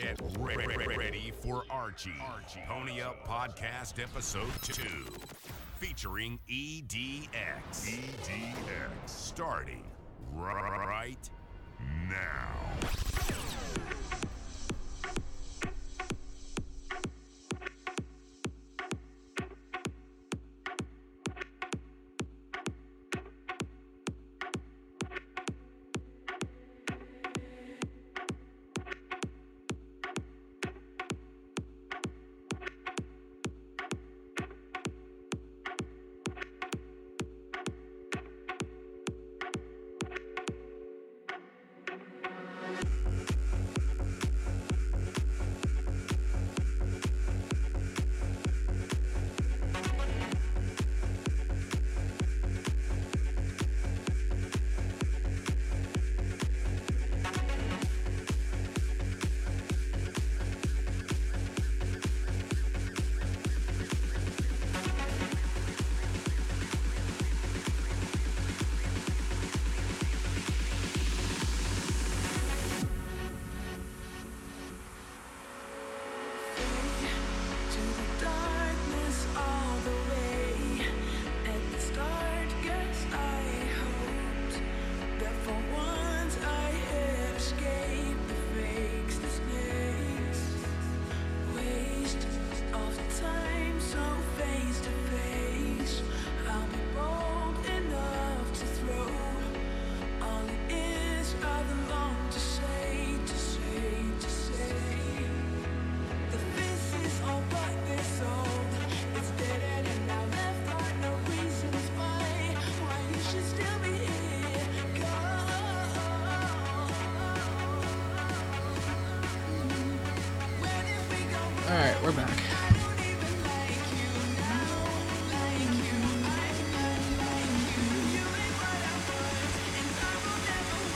Get ready for Archie. Pony Up Podcast Episode 2. Featuring EDX. Starting right now. Alright, we're back.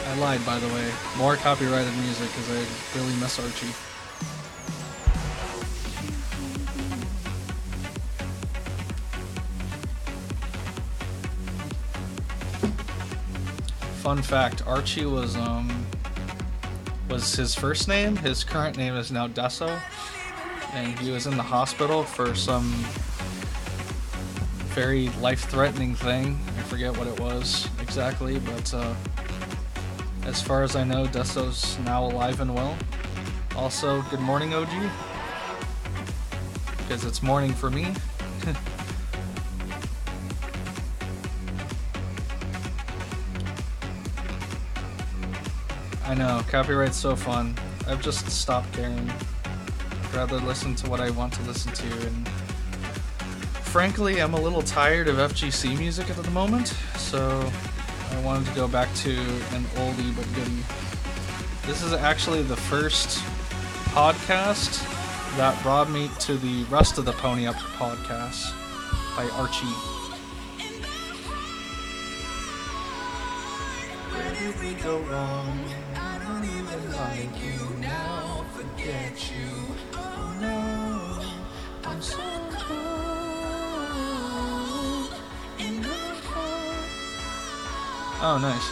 I lied, by the way. More copyrighted music because I really miss Archie. Fun fact, Archie was his first name. His current name is now Deso. And he was in the hospital for some very life-threatening thing. I forget what it was exactly, but as far as I know, Deso's now alive and well. Also, good morning, OG. Because it's morning for me. I know, copyright's so fun. I've just stopped caring. Rather listen to what I want to listen to, and frankly I'm a little tired of FGC music at the moment, so I wanted to go back to an oldie but goodie. This is actually the first podcast that brought me to the rest of the Pony Up podcasts by Archie. Where did we go wrong? I don't even like you now, forget you. No, I'm so cold in the heart. Oh, nice.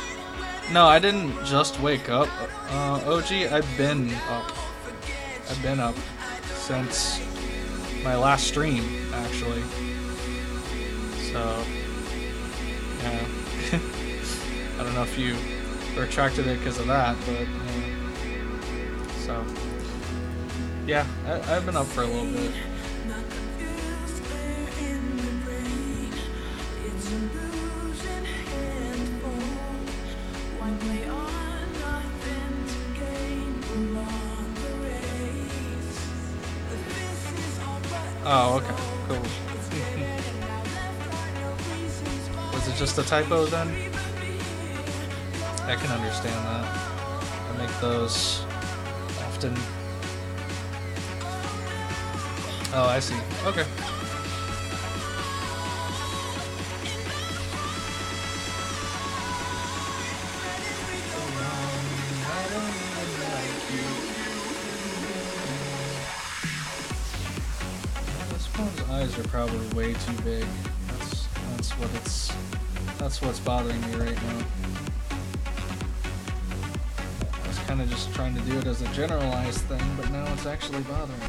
No, I didn't just wake up. OG, I've been up since my last stream, actually. So, yeah. I don't know if you retracted it because of that, but so. Yeah, I've been up for a little bit. Oh, okay, cool. Was it just a typo then? I can understand that. I make those often. Oh, I see. Okay. This one's eyes are probably way too big. That's what's bothering me right now. That's kind of just trying to do it as a generalized thing, but now it's actually bothering me.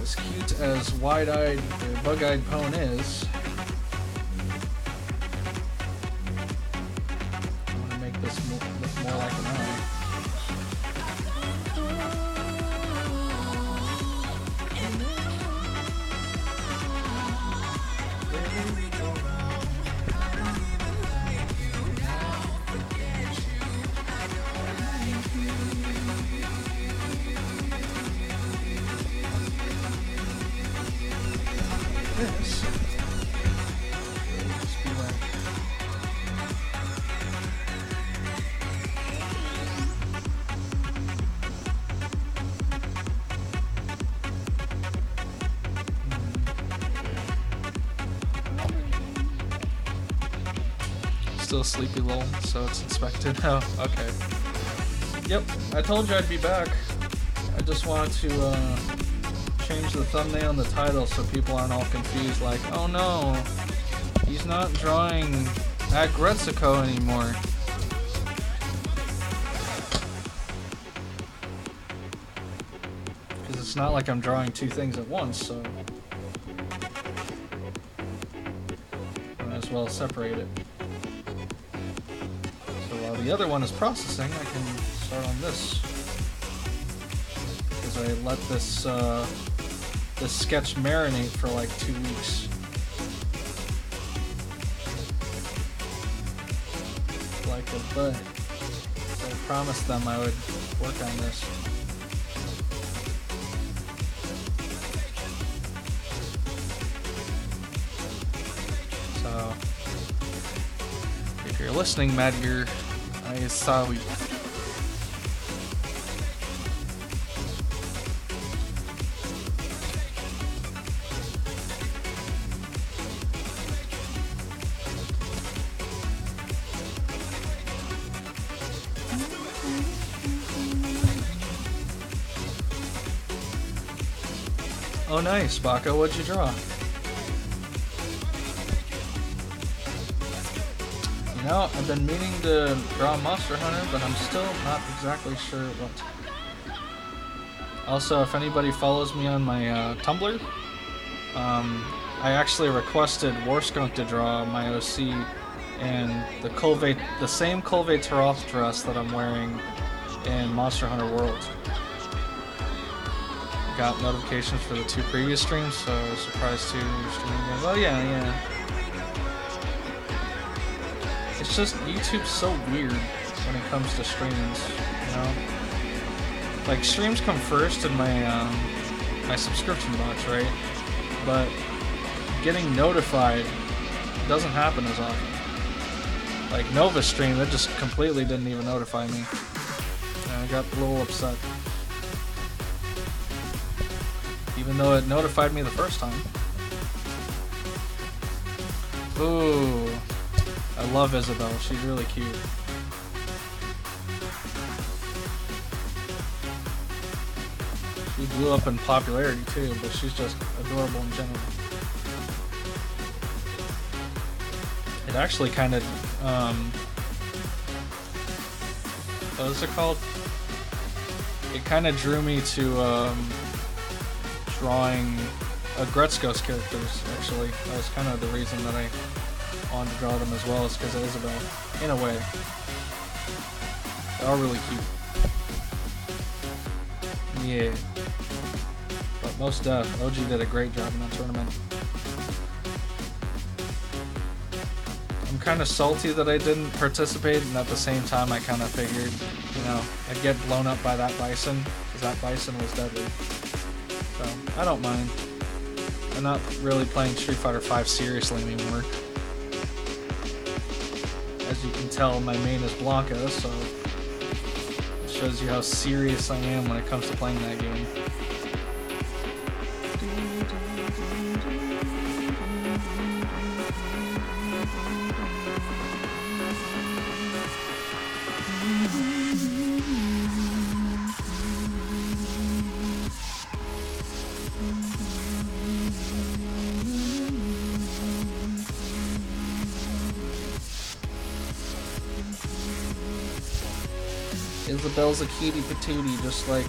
As cute as wide-eyed or bug-eyed Pone is, I want to make this look more like an eye. Still sleepy lol, so it's inspected. Oh, okay. Yep, I told you I'd be back. I just wanted to change the thumbnail and the title so people aren't all confused, like, oh no, he's not drawing at Gretzko anymore. Because it's not like I'm drawing two things at once, so I might as well separate it. While the other one is processing, I can start on this. Because I let this this sketch marinate for like 2 weeks. Like a bud. So I promised them I would work on this. So if you're listening, Madger, I saw we. Oh nice, Baka, what'd you draw? You know, I've been meaning to draw Monster Hunter, but I'm still not exactly sure what. Also, if anybody follows me on my Tumblr, I actually requested Warskunk to draw my OC and the same Kolve Taroth dress that I'm wearing in Monster Hunter World. Got notifications for the 2 previous streams, so I was surprised to you're streaming again. Oh yeah. It's just YouTube's so weird when it comes to streams, you know? Like, streams come first in my my subscription box, right? But getting notified doesn't happen as often. Like Nova stream, it just completely didn't even notify me. And I got a little upset. Even though it notified me the first time. Ooh. I love Isabel, she's really cute. She blew up in popularity too, but she's just adorable in general. It actually kind of, what is it called? It kind of drew me to drawing Gretzko's characters, actually. That was kind of the reason that I wanted to draw them as well, is because of Isabel, in a way. They are really cute. Yeah. But most def, OG did a great job in that tournament. I'm kind of salty that I didn't participate, and at the same time I kind of figured, you know, I'd get blown up by that bison, because that bison was deadly. So, I don't mind. I'm not really playing Street Fighter V seriously anymore. As you can tell, my main is Blanca, so it shows you how serious I am when it comes to playing that game. Isabel's a cutie patootie, just like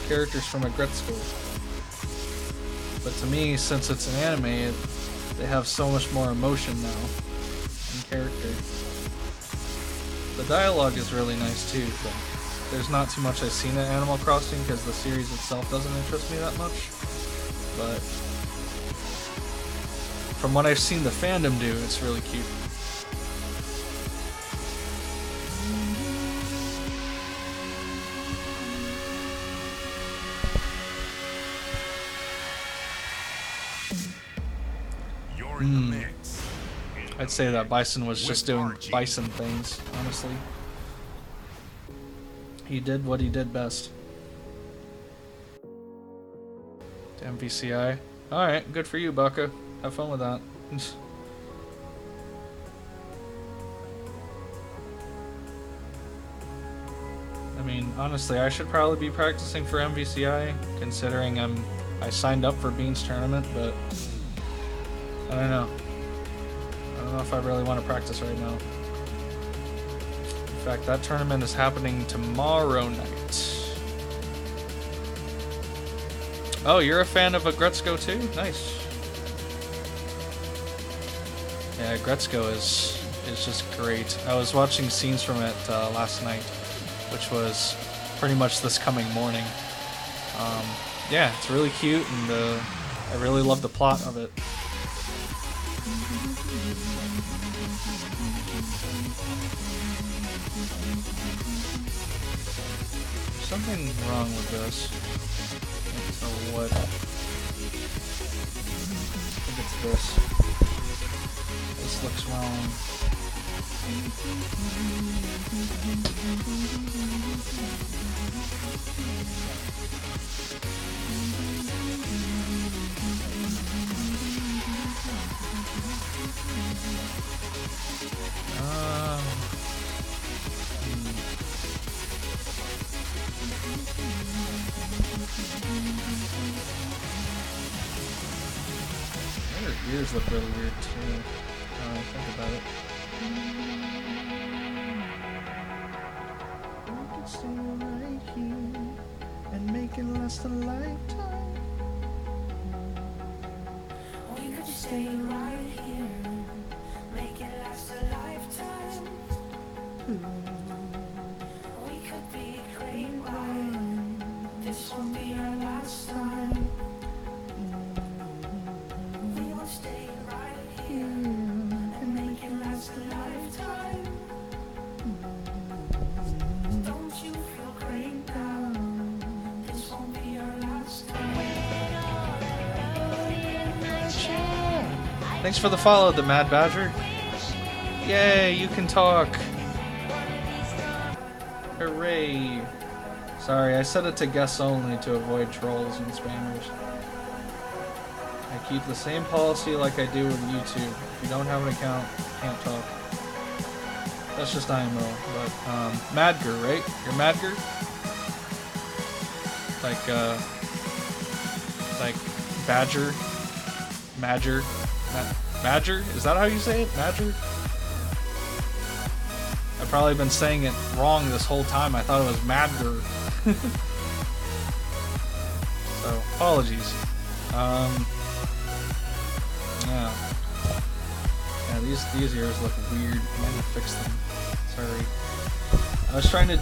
characters from Agretzko. But to me, since it's an anime, they have so much more emotion now in character. The dialogue is really nice too, but there's not too much I've seen in Animal Crossing because the series itself doesn't interest me that much. But from what I've seen the fandom do, it's really cute. You're in the mix. I'd say that Bison was just doing Bison things, honestly. He did what he did best. To MVCI. Alright, good for you, Baka. Have fun with that. I mean, honestly, I should probably be practicing for MVCI, considering I signed up for Bean's tournament, but I don't know. I don't know if I really want to practice right now. In fact, that tournament is happening tomorrow night. Oh, you're a fan of Agretzko too? Nice. Yeah, Agretzko is just great. I was watching scenes from it last night, which was pretty much this coming morning. Yeah, it's really cute, and I really love the plot of it. There's something wrong with this. I don't know what. I think it's this. This looks wrong. Her ears look really weird too. Think about it. We could stay right here and make it last a lifetime. We could stay right here, make it last a lifetime. We could be great wine. This won't be our last time. We will stay right here and make it last a lifetime. Don't you feel great now? This won't be our last time. Thanks for the follow, the Mad Badger. Yay, you can talk. Hooray. Sorry, I set it to guests only to avoid trolls and spammers. I keep the same policy like I do with YouTube. If you don't have an account, you can't talk. That's just IMO. But, Madger, right? You're Madger? Like Badger? Madger? Madger? Is that how you say it? Madger? I've probably been saying it wrong this whole time. I thought it was Madger. So, apologies. Yeah. Yeah, these ears look weird. I need to fix them. Sorry. I was trying to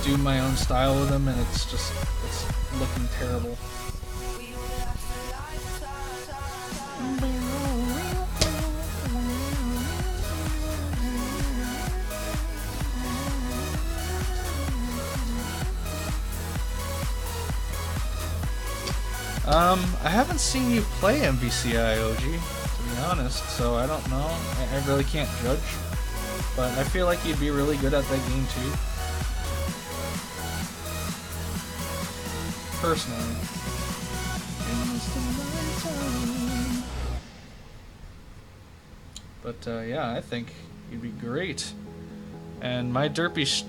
do my own style with them, and it's looking terrible. I haven't seen you play MVCI, OG, to be honest, so I don't know. I really can't judge. But I feel like you'd be really good at that game too. Personally. But yeah, I think you'd be great. And my derpy,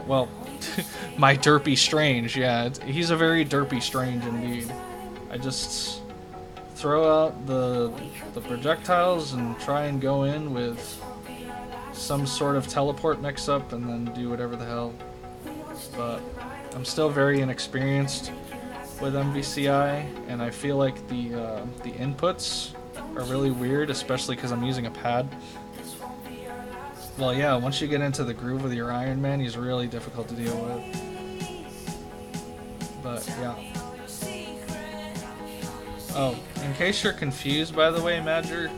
well, my derpy strange, yeah, he's a very derpy strange indeed. I just throw out the projectiles and try and go in with some sort of teleport mix-up and then do whatever the hell but I'm still very inexperienced with MVCI, and I feel like the inputs are really weird, especially because I'm using a pad. Well, yeah, once you get into the groove with your Iron Man, he's really difficult to deal with. But yeah. Oh, in case you're confused, by the way, Madger,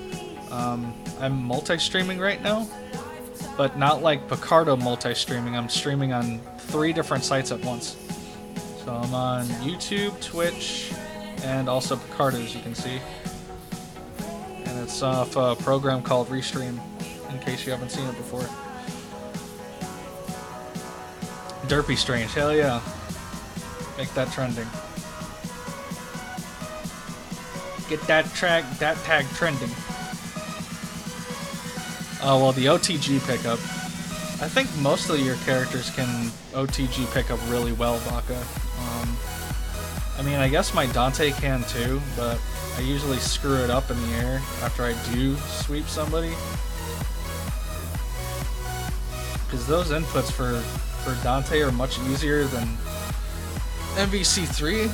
I'm multi-streaming right now, but not like Picarto multi-streaming. I'm streaming on 3 different sites at once. So I'm on YouTube, Twitch, and also Picarto, as you can see. And it's off a program called Restream, in case you haven't seen it before. Derpy Strange, hell yeah. Make that trending. Get that tag trending. Oh, well, the OTG pickup. I think most of your characters can OTG pick up really well, Baka. I mean, I guess my Dante can too, but I usually screw it up in the air after I do sweep somebody. Because those inputs for Dante are much easier than MVC3,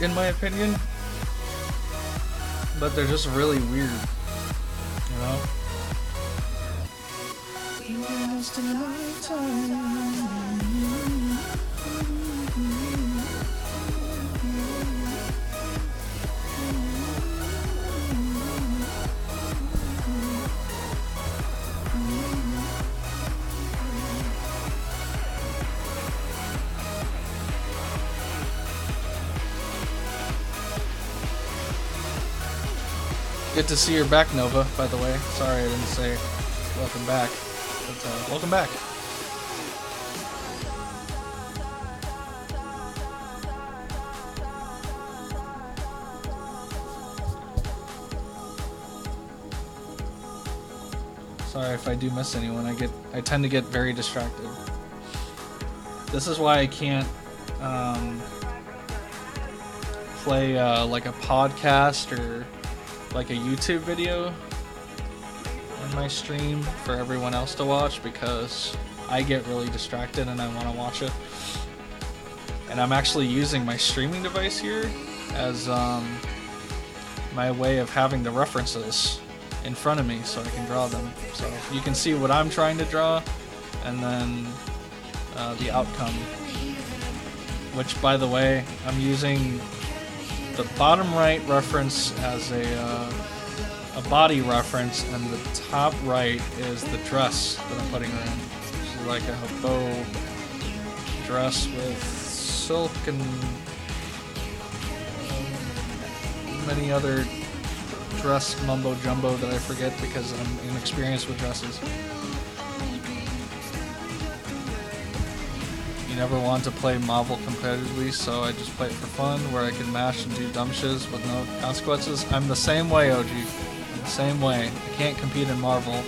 in my opinion. But they're just really weird, you know? Good to see you're back, Nova, by the way. Sorry I didn't say welcome back. But, welcome back. Sorry if I do miss anyone. I tend to get very distracted. This is why I can't play like a podcast or like a YouTube video in my stream for everyone else to watch, because I get really distracted and I want to watch it. And I'm actually using my streaming device here as my way of having the references in front of me so I can draw them. So you can see what I'm trying to draw and then the outcome. Which, by the way, I'm using the bottom right reference as a body reference, and the top right is the dress that I'm putting her in. She's like a bow dress with silk and many other dress mumbo jumbo that I forget because I'm inexperienced with dresses. Never want to play Marvel competitively, so I just play it for fun, where I can mash and do dumb shiz with no consequences. I'm the same way, OG. I'm the same way. I can't compete in Marvel,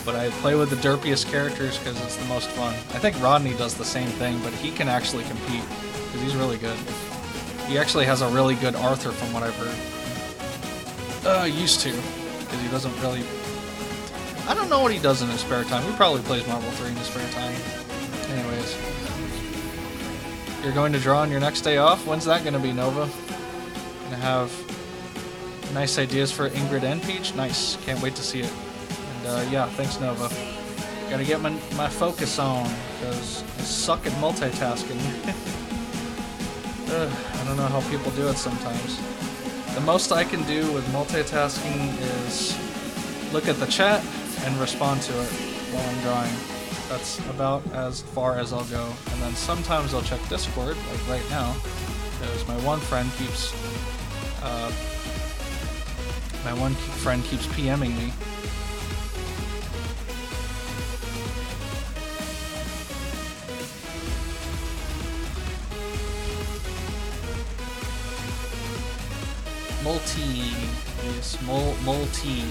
but I play with the derpiest characters because it's the most fun. I think Rodney does the same thing, but he can actually compete because he's really good. He actually has a really good Arthur from what I've heard. Used to, because he doesn't really... I don't know what he does in his spare time. He probably plays Marvel 3 in his spare time. Anyways. You're going to draw on your next day off? When's that going to be, Nova? Gonna have nice ideas for Ingrid and Peach? Nice. Can't wait to see it. And yeah, thanks, Nova. Gotta get my focus on, because I suck at multitasking. I don't know how people do it sometimes. The most I can do with multitasking is look at the chat and respond to it while I'm drawing. That's about as far as I'll go. And then sometimes I'll check Discord, like right now, because my one friend keeps PMing me. Multi. Yes, multi.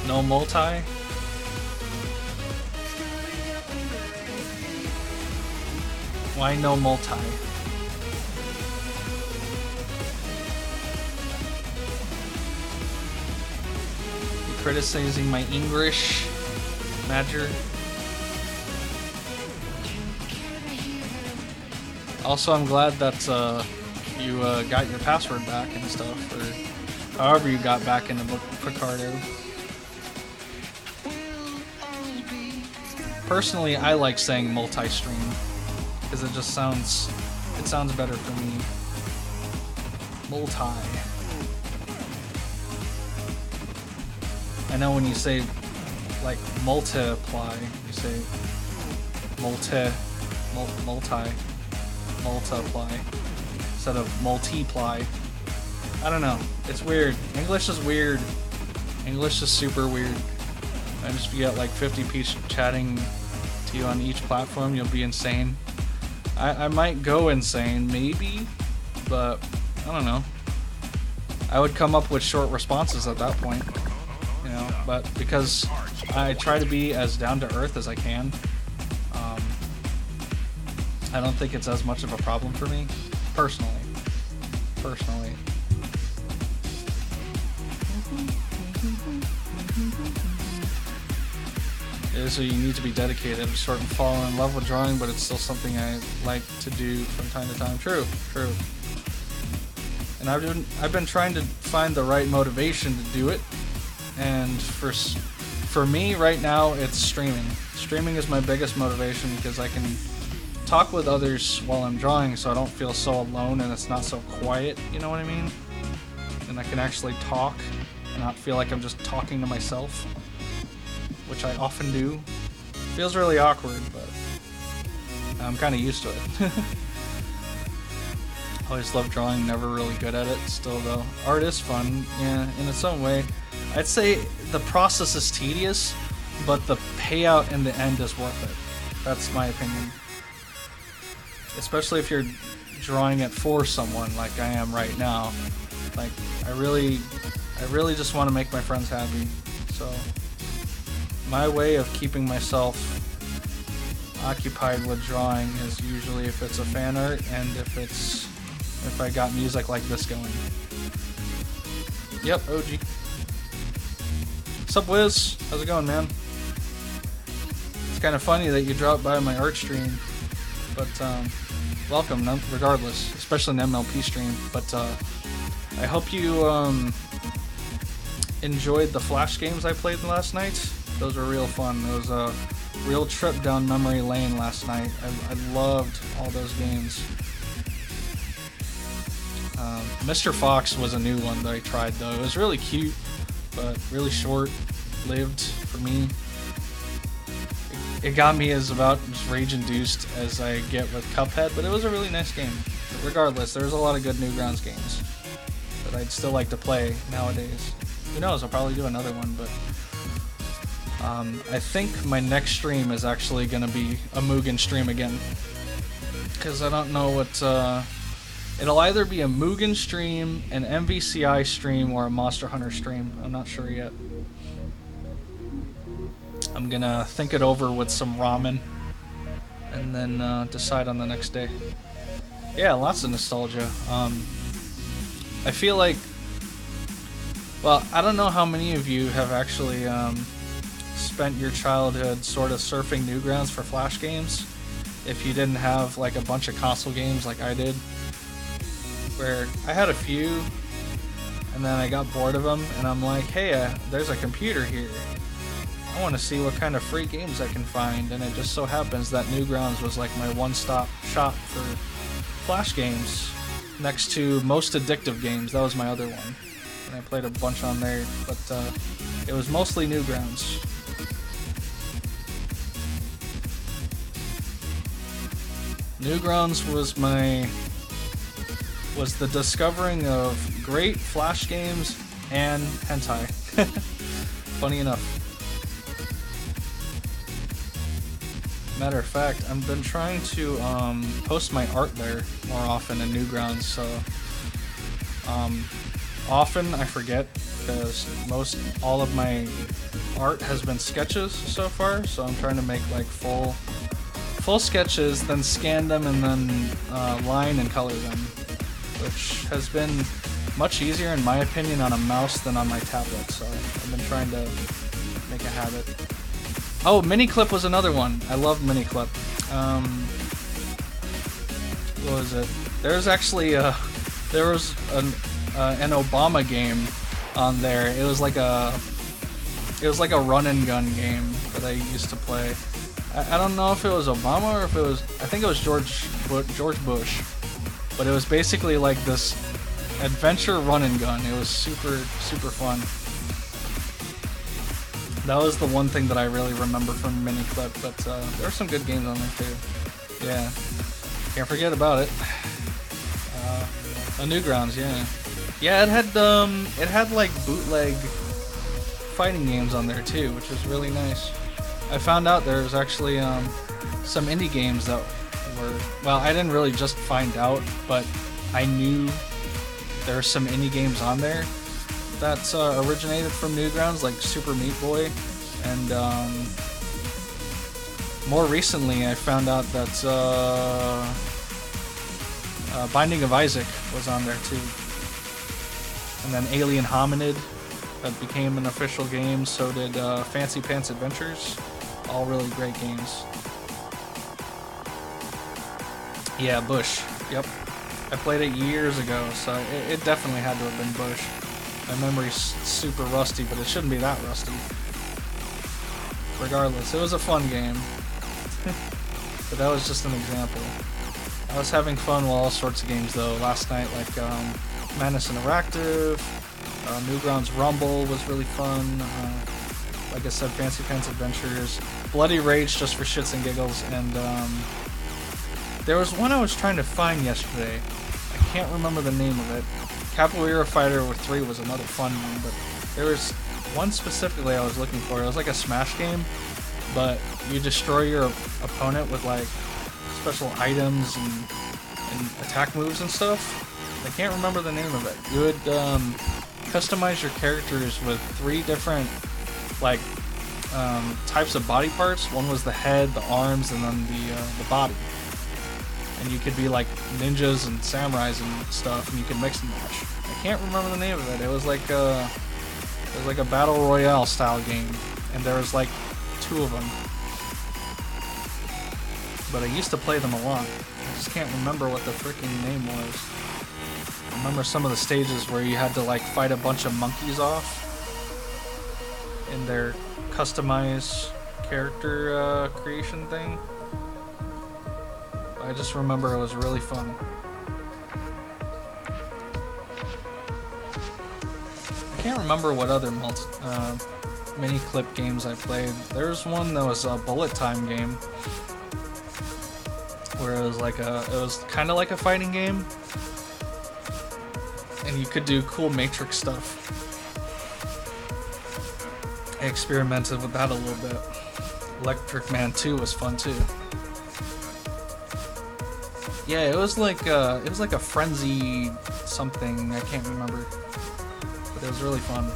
No multi? Why no multi? You criticizing my English, Madger? Also, I'm glad that you got your password back and stuff, or however you got back into Picarto. Personally, I like saying multi-stream because it just sounds better for me. Multi. I know when you say like multiply, you say multiply instead of multiply. I don't know. It's weird. English is weird. English is super weird. And if you get like 50 people chatting to you on each platform, you'll be insane. I might go insane, maybe, but I don't know. I would come up with short responses at that point, you know. But because I try to be as down to earth as I can, I don't think it's as much of a problem for me, personally. So you need to be dedicated. I'm sort of falling in love with drawing, but it's still something I like to do from time to time. True. And I've been trying to find the right motivation to do it. And for me right now, it's streaming. Streaming is my biggest motivation because I can talk with others while I'm drawing, so I don't feel so alone and it's not so quiet. You know what I mean? And I can actually talk and not feel like I'm just talking to myself, which I often do. Feels really awkward, but I'm kind of used to it. Always loved drawing, never really good at it still though. Art is fun, yeah, in its own way. I'd say the process is tedious, but the payout in the end is worth it. That's my opinion. Especially if you're drawing it for someone like I am right now. Like, I really just want to make my friends happy. So my way of keeping myself occupied with drawing is usually if it's a fan art and if I got music like this going. Yep, OG. Sup, Wiz? How's it going, man? It's kind of funny that you dropped by my art stream, but welcome, regardless, especially an MLP stream. But I hope you enjoyed the Flash games I played last night. Those were real fun. It was a real trip down memory lane last night. I loved all those games. Mr. Fox was a new one that I tried though. It was really cute, but really short-lived for me. It got me as about as rage-induced as I get with Cuphead, but it was a really nice game. But regardless, there's a lot of good Newgrounds games that I'd still like to play nowadays. Who knows, I'll probably do another one, but I think my next stream is actually going to be a Mugen stream again. Because I don't know what... it'll either be a Mugen stream, an MVCI stream, or a Monster Hunter stream. I'm not sure yet. I'm gonna think it over with some ramen and then decide on the next day. Yeah, lots of nostalgia. I feel like, well, I don't know how many of you have actually spent your childhood sort of surfing Newgrounds for Flash games if you didn't have like a bunch of console games like I did, where I had a few and then I got bored of them and I'm like, hey, there's a computer here. I want to see what kind of free games I can find, and it just so happens that Newgrounds was like my one-stop shop for Flash games, next to Most Addictive Games. That was my other one, and I played a bunch on there, but it was mostly Newgrounds. Newgrounds was the discovering of great Flash games and hentai. Funny enough. Matter of fact, I've been trying to post my art there more often in Newgrounds, so often I forget because all of my art has been sketches so far, so I'm trying to make like full sketches, then scan them and then line and color them, which has been much easier in my opinion on a mouse than on my tablet, so I've been trying to make a habit. Oh, Miniclip was another one. I loved Miniclip. what was it? There was actually there was an Obama game on there. It was like a run and gun game that I used to play. I don't know if it was Obama or if it was, I think it was George Bush, but it was basically like this adventure run and gun. It was super fun. That was the one thing that I really remember from Miniclip, but there were some good games on there too. Yeah, can't forget about it. Newgrounds, yeah. Yeah, it had like bootleg fighting games on there too, which was really nice. I found out there was actually some indie games that were, well, I didn't really just find out, but I knew there were some indie games on there that originated from Newgrounds, like Super Meat Boy, and more recently I found out that Binding of Isaac was on there too. And then Alien Hominid, that became an official game, so did Fancy Pants Adventures. All really great games. Yeah, Bush. Yep. I played it years ago, so it definitely had to have been Bush. My memory's super rusty, but it shouldn't be that rusty. Regardless, it was a fun game. But that was just an example. I was having fun with all sorts of games though last night, like Madness Interactive, Newgrounds Rumble was really fun. Like I said, Fancy Pants Adventures, Bloody Rage just for shits and giggles, and there was one I was trying to find yesterday. I can't remember the name of it. Capoeira Fighter 3 was another fun one, but there was one specifically I was looking for. It was like a Smash game, but you destroy your opponent with like special items and attack moves and stuff. I can't remember the name of it. You would customize your characters with 3 different like types of body parts. One was the head, the arms, and then the body. And you could be like ninjas and samurais and stuff, and you could mix and match. I can't remember the name of it. It was like a battle royale style game, and there was like 2 of them. But I used to play them a lot. I just can't remember what the freaking name was. I remember some of the stages where you had to like fight a bunch of monkeys off in their customized character creation thing. I just remember it was really fun. I can't remember what other mini clip games I played. There was one that was a bullet time game, where it was kind of like a fighting game, and you could do cool Matrix stuff. I experimented with that a little bit. Electric Man 2 was fun too. Yeah, it was like a frenzy something, I can't remember, but it was really fun.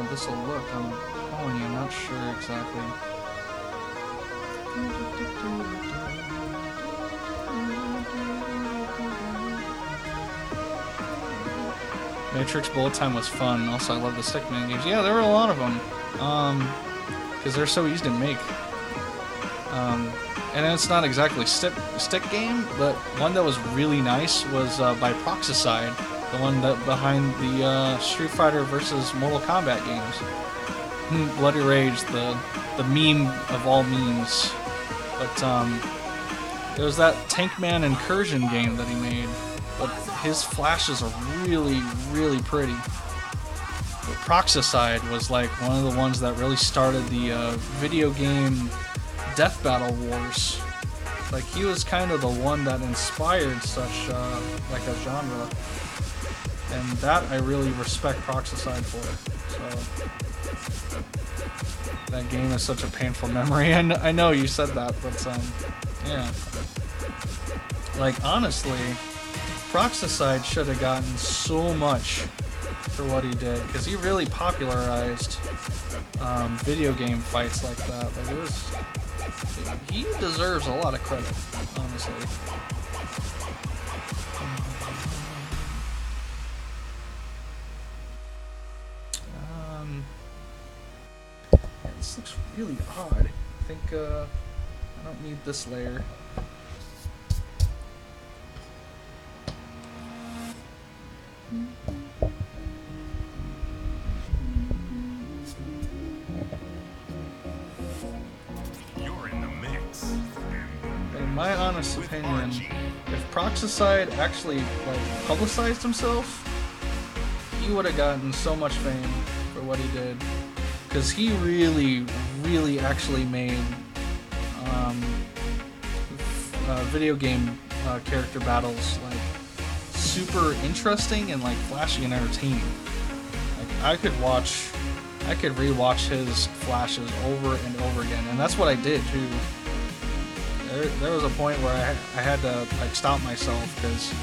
This will look. I'm calling you, I'm not sure exactly. Matrix Bullet Time was fun. Also, I love the Stickman games. Yeah, there were a lot of them. Because they're so easy to make. And it's not exactly stick game, but one that was really nice was by Proxicide. The one that behind the Street Fighter versus Mortal Kombat games. Bloody Rage, the meme of all memes. But there was that Tankman Incursion game that he made, but his flashes are really, really pretty. But Proxicide was like one of the ones that really started the video game death battle wars. Like he was kind of the one that inspired such like a genre, and that I really respect Proxicide for. So that game is such a painful memory, and I know you said that, but yeah. Like honestly, Proxicide should have gotten so much for what he did, because he really popularized video game fights like that. Like it was, he deserves a lot of credit, honestly. This looks really odd. I think I don't need this layer. You're in the mix. In my honest opinion, if Proxicide actually like publicized himself, he would have gotten so much fame for what he did, because he really actually made video game character battles like super interesting and like flashy and entertaining. Like I could rewatch his flashes over and over again, and that's what I did too. There was a point where I had to like stop myself because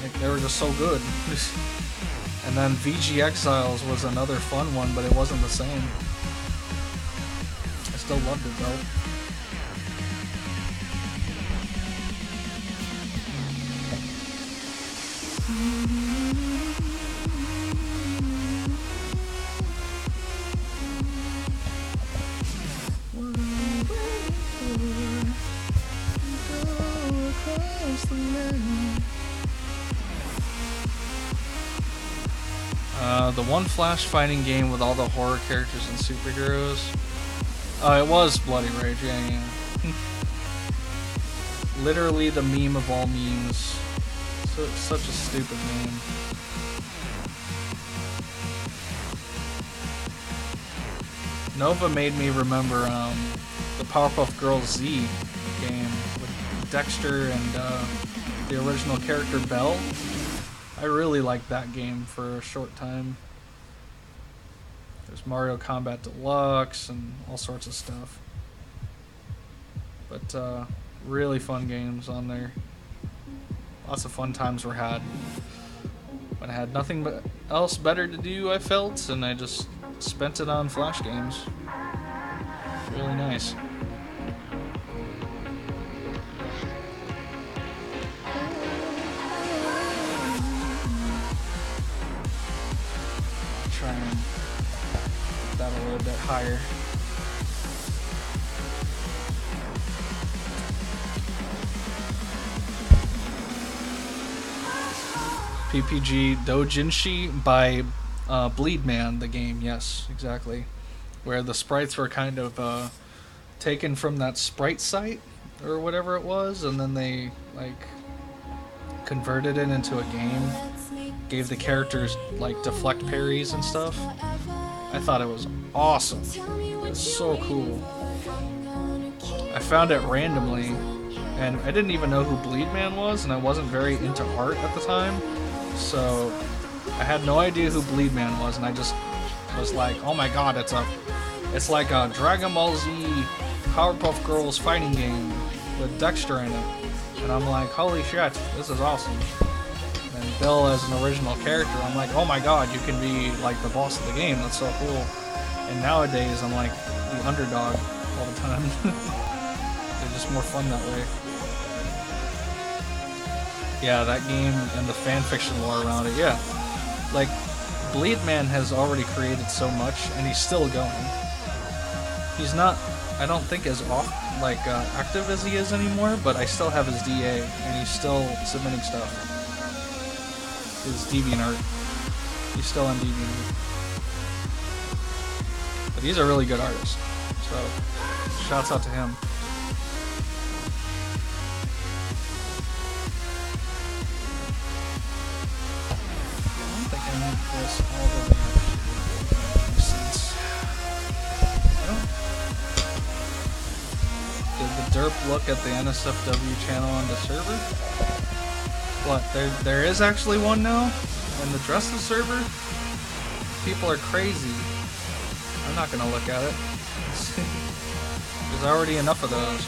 like, they were just so good. And then VG Exiles was another fun one, but it wasn't the same. I still loved it though. The one Flash fighting game with all the horror characters and superheroes. It was Bloody Rage, yeah. Literally the meme of all memes. So, such a stupid name. Nova made me remember the Powerpuff Girls Z game with Dexter and the original character Belle. I really liked that game for a short time. There's Mario Kombat Deluxe and all sorts of stuff. But really fun games on there. Lots of fun times were had. When I had nothing else better to do, I felt, and I just spent it on Flash games. Really nice. Try and get that a little bit higher. PPG Dojinshi by Bleedman, the game, yes, exactly. Where the sprites were kind of taken from that sprite site or whatever it was, and then they like converted it into a game, gave the characters like deflect parries and stuff. I thought it was awesome. It was so cool. I found it randomly, and I didn't even know who Bleedman was, and I wasn't very into art at the time. So I had no idea who Bleedman was, and I just was like, oh my god, it's like a Dragon Ball Z Powerpuff Girls fighting game with Dexter in it. And I'm like, holy shit, this is awesome. And Bill as an original character, I'm like, oh my god, you can be like the boss of the game, that's so cool. And nowadays I'm like the underdog all the time. They're just more fun that way. Yeah, that game and the fanfiction lore around it, yeah. Like, Bleedman has already created so much, and he's still going. He's not, I don't think, as active as he is anymore, but I still have his DA, and he's still submitting stuff. His DeviantArt. He's still on DeviantArt. But he's a really good artist, so shouts out to him. derp look at the NSFW channel on the server? What, there is actually one now? In the Dresses server? People are crazy. I'm not gonna look at it. There's already enough of those.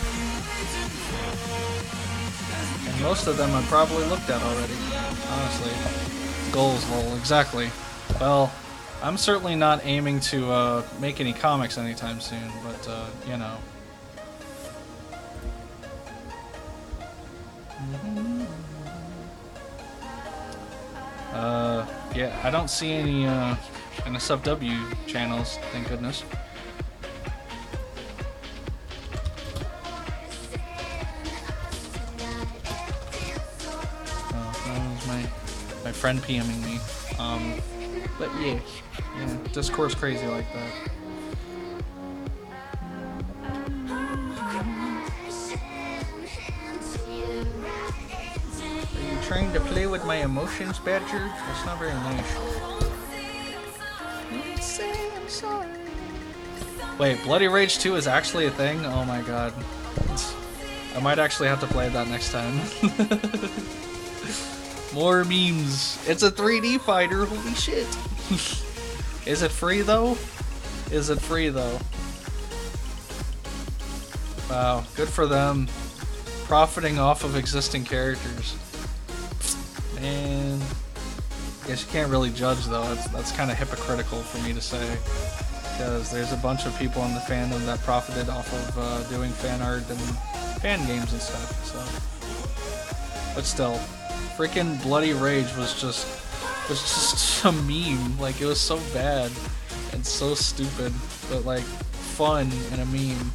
And most of them I've probably looked at already, honestly. Goals, lol, exactly. Well, I'm certainly not aiming to make any comics anytime soon, but, you know. Yeah, I don't see any NSFW channels, thank goodness. That was my friend PMing me. But yeah, Discord's crazy like that. Are you trying to play with my emotions, Badger? That's not very nice. I'm sorry. Wait, Bloody Rage 2 is actually a thing? Oh my god. I might actually have to play that next time. More memes. It's a 3D fighter, holy shit. Is it free though? Is it free though? Wow, good for them. Profiting off of existing characters. Man. Guess you can't really judge though. That's kind of hypocritical for me to say. Because there's a bunch of people in the fandom that profited off of doing fan art and fan games and stuff, so. But still. Freaking Bloody Rage was just a meme. Like, it was so bad and so stupid, but like fun and a meme.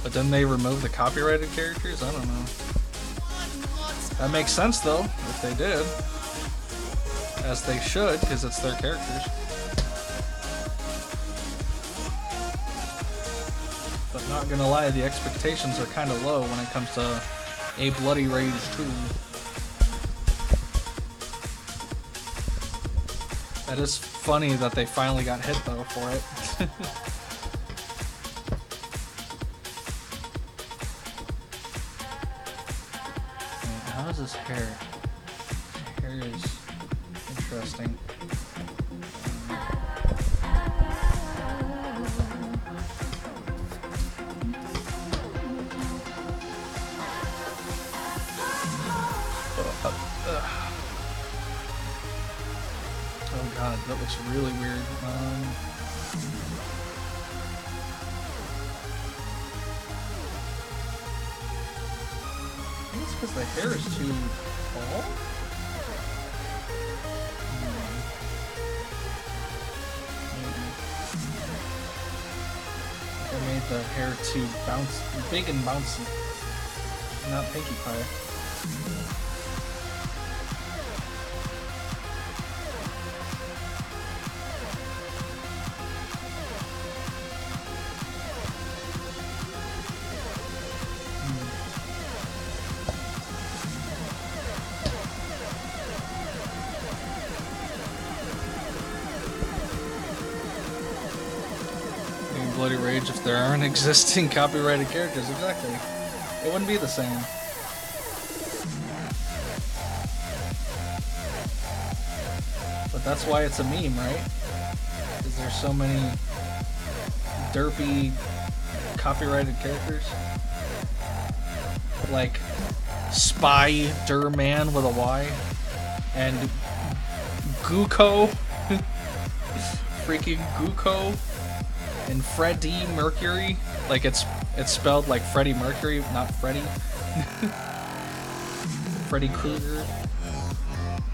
But then they removed the copyrighted characters? I don't know. That makes sense though, if they did. As they should, because it's their characters. But not gonna lie, the expectations are kind of low when it comes to a Bloody Rage 2. That is funny that they finally got hit though for it. How is his hair? His hair is interesting. Oh god, that looks really weird. I think it's because the hair is too tall? Maybe. I made the hair too big and bouncy. Not Pinkie Pie. Bloody Rage if there aren't existing copyrighted characters, exactly. It wouldn't be the same. But that's why it's a meme, right? Because there's so many derpy copyrighted characters. Like Spider-Man with a Y and Guko. Freaking Guko. And Freddie Mercury, like it's spelled like Freddie Mercury, not Freddie. Freddy Krueger.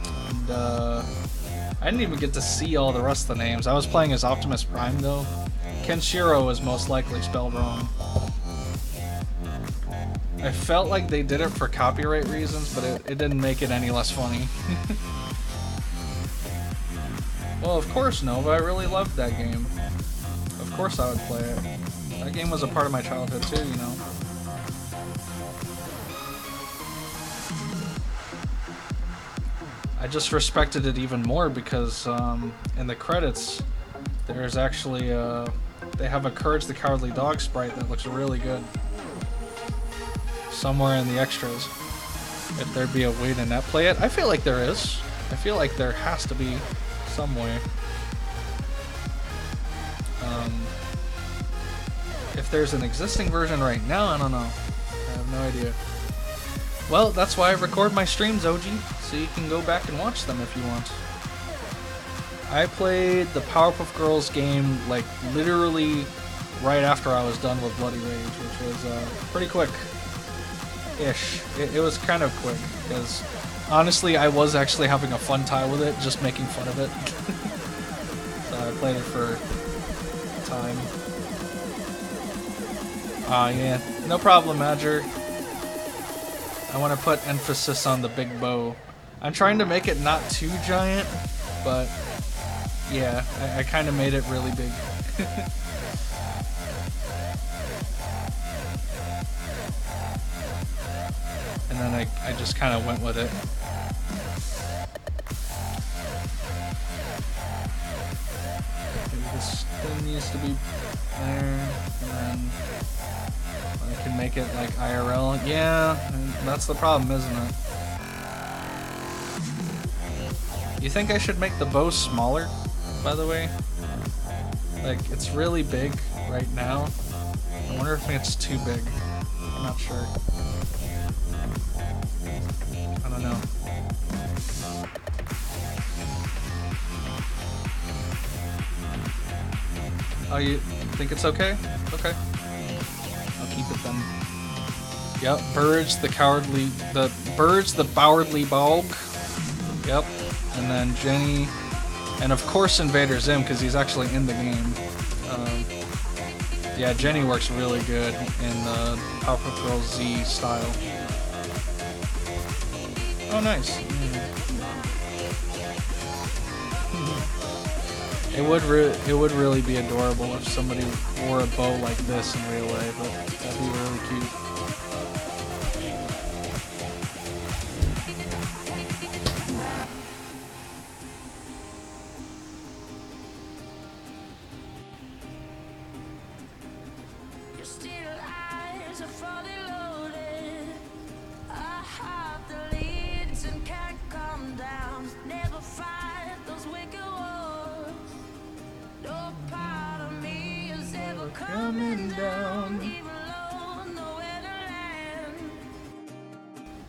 And I didn't even get to see all the rest of the names. I was playing as Optimus Prime though. Kenshiro is most likely spelled wrong. I felt like they did it for copyright reasons, but it didn't make it any less funny. Well, of course, Nova. I really loved that game. Of course I would play it. That game was a part of my childhood too, you know. I just respected it even more because in the credits there's actually they have a Courage the Cowardly Dog sprite that looks really good. Somewhere in the extras. If there'd be a way to net play it. I feel like there is. I feel like there has to be some way. If there's an existing version right now, I don't know. I have no idea. Well, that's why I record my streams, OG, so you can go back and watch them if you want. I played the Powerpuff Girls game, like, literally right after I was done with Bloody Rage, which was pretty quick-ish. It was kind of quick, because honestly, I was actually having a fun time with it, just making fun of it. So I played it for time. Yeah, no problem, Madger. I want to put emphasis on the big bow. I'm trying to make it not too giant, but yeah, I kind of made it really big. And then I just kind of went with it. Maybe this thing needs to be there, and then I can make it like IRL. Yeah, that's the problem, isn't it? You think I should make the bow smaller, by the way? Like, it's really big right now. I wonder if it's too big. I'm not sure. I don't know. Oh, you think it's okay? Okay. I'll keep it then. Yep, Burge the Boweredly Bog. Yep. And then Jenny, and of course Invader Zim, because he's actually in the game. Yeah, Jenny works really good in the Powerpuff Girls Z style. Oh, nice. It would really be adorable if somebody wore a bow like this in real life. That'd be really cute. Coming down.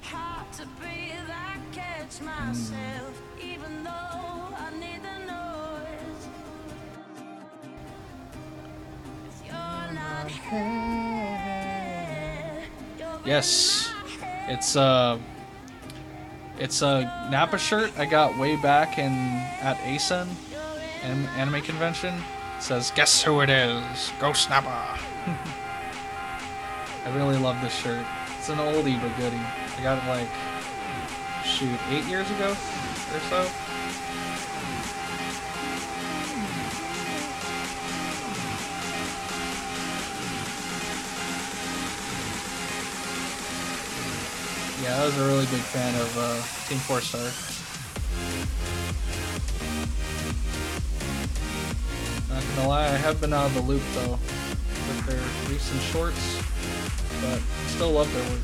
Hard to breathe, I catch myself, even though I need the noise. If you're not here, yes, it's a Nappa shirt I got way back at ASEN anime convention. It says, "Guess who it is? Ghost Nappa." I really love this shirt. It's an oldie but goodie. I got it like, shoot, 8 years ago or so. Yeah, I was a really big fan of Team 4 Star. Not gonna lie, I have been out of the loop though with their recent shorts, but still love their work.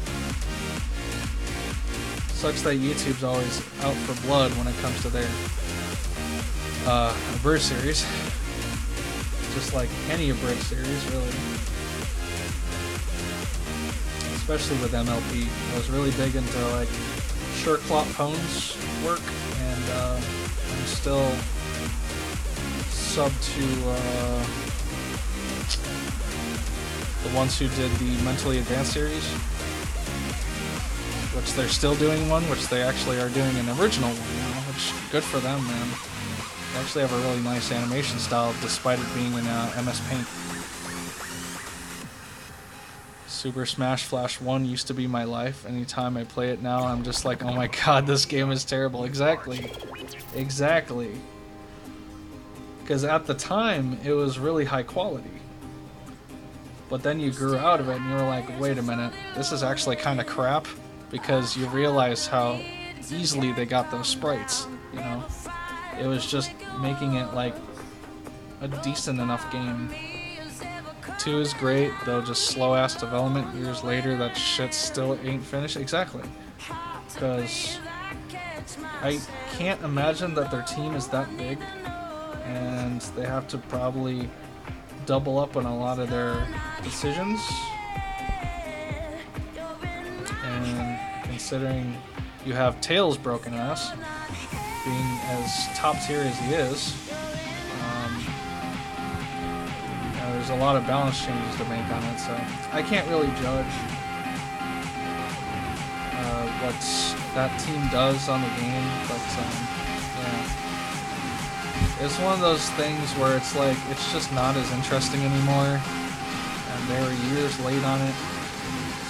Sucks that YouTube's always out for blood when it comes to their Abridged series. Just like any Abridged series, really. Especially with MLP. I was really big into like Shirklop Pone's work, and I'm still sub to the ones who did the Mentally Advanced series, which they're still doing one, which they actually are doing an original one now, which good for them, man. They actually have a really nice animation style despite it being in MS Paint. Super Smash Flash 1 used to be my life. Anytime I play it now, I'm just like, oh my god, this game is terrible. Exactly. Exactly. Because at the time, it was really high quality. But then you grew out of it and you were like, wait a minute, this is actually kind of crap, because you realize how easily they got those sprites, you know? It was just making it like a decent enough game. Project 2 is great, though just slow-ass development years later, that shit still ain't finished. Exactly. Because I can't imagine that their team is that big, and they have to probably double up on a lot of their decisions. And considering you have Tails' broken ass, being as top tier as he is, there's a lot of balance changes to make on it, so I can't really judge what that team does on the game, but yeah. It's one of those things where it's like, it's just not as interesting anymore, and they were years late on it,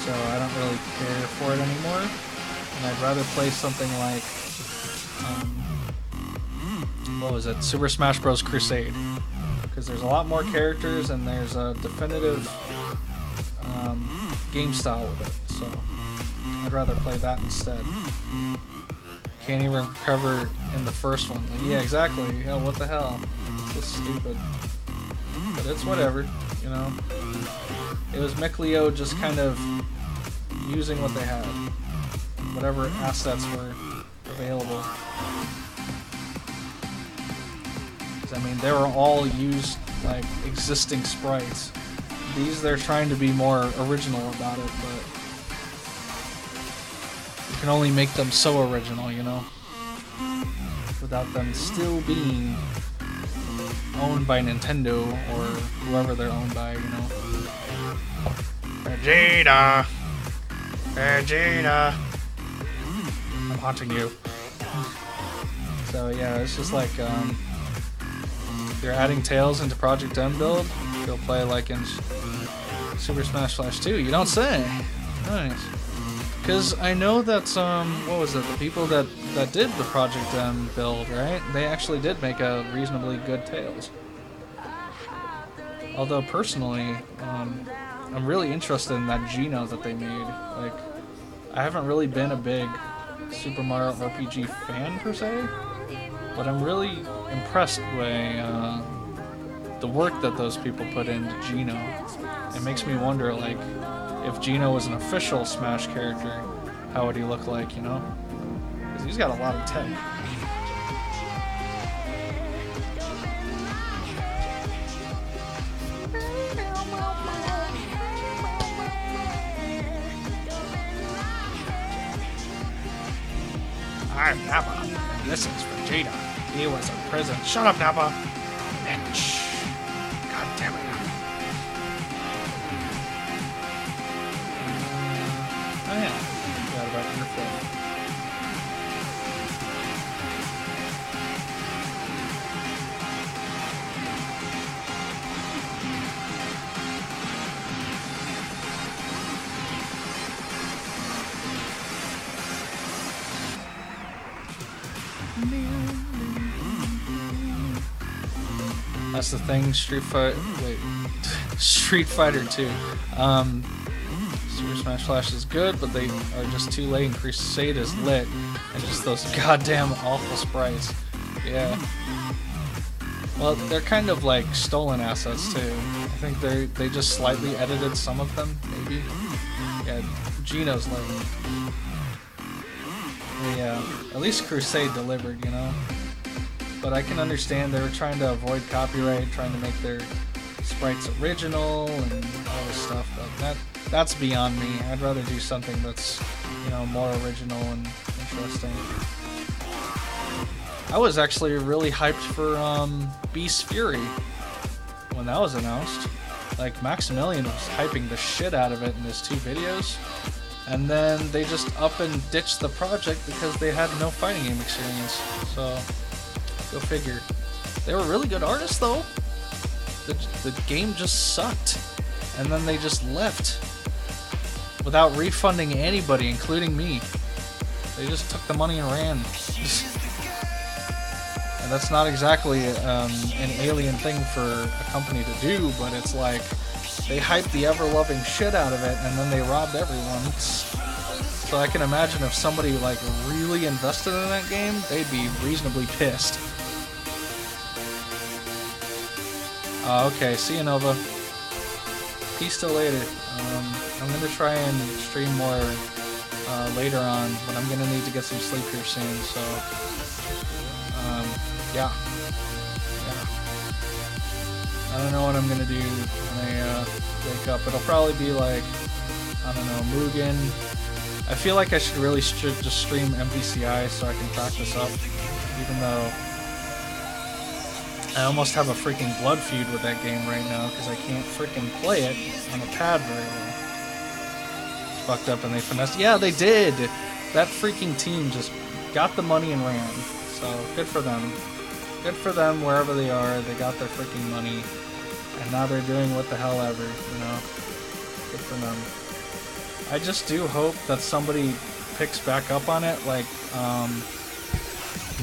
so I don't really care for it anymore, and I'd rather play something like, what was it, Super Smash Bros. Crusade, because there's a lot more characters and there's a definitive game style with it, so I'd rather play that instead. Can't even recover in the first one. Like, yeah, exactly. Yeah, what the hell? It's so stupid. But it's whatever, you know. It was Mikleo just kind of using what they had, whatever assets were available. I mean, they were all used like existing sprites. These, they're trying to be more original about it, but you can only make them so original, you know, without them still being owned by Nintendo or whoever they're owned by, you know. Vegeta! Vegeta! I'm haunting you. So yeah, it's just like, if you're adding Tails into Project M build, you'll play like in Super Smash Flash 2. You don't say. Nice. Because I know that what was it? The people that did the Project M build, right? They actually did make a reasonably good Tails. Although personally, I'm really interested in that Geno that they made. Like, I haven't really been a big Super Mario RPG fan per se, but I'm really impressed by the work that those people put into Geno. It makes me wonder, like, if Geno was an official Smash character, how would he look like, you know? Because he's got a lot of tech. I'm Nappa, and this is Vegeta. He was in prison. Shut up, Nappa! Bitch. God damn it. Oh yeah, forgot about your flow. That's the thing, Street Fighter 2. Super Smash Flash is good, but they are just too late, and Crusade is lit, and just those goddamn awful sprites. Yeah. Well, they're kind of like stolen assets too. I think they just slightly edited some of them, maybe. Yeah, Geno's lit. Yeah, at least Crusade delivered, you know. But I can understand they were trying to avoid copyright, trying to make their sprites original and all this stuff, but that's beyond me. I'd rather do something that's, you know, more original and interesting. I was actually really hyped for Beast Fury when that was announced. Like, Maximilian was hyping the shit out of it in his 2 videos, and then they just up and ditched the project because they had no fighting game experience. So go figure. They were really good artists though. The game just sucked, and then they just left without refunding anybody, including me. They just took the money and ran. And that's not exactly an alien thing for a company to do, but it's like they hyped the ever-loving shit out of it, and then they robbed everyone. So I can imagine if somebody like really invested in that game, they'd be reasonably pissed. Okay, see you, Nova. peace till later. I'm gonna try and stream more later on, but I'm gonna need to get some sleep here soon. So, yeah. I don't know what I'm gonna do when I wake up. It'll probably be like, I don't know, Mugen. I feel like I should really just stream MVCI so I can practice up, even though I almost have a freaking blood feud with that game right now because I can't freaking play it on a pad very well. It's fucked up and they finessed. Yeah, they did! That freaking team just got the money and ran. So, good for them. Good for them wherever they are. They got their freaking money. And now they're doing what the hell ever, you know? Good for them. I just do hope that somebody picks back up on it, like,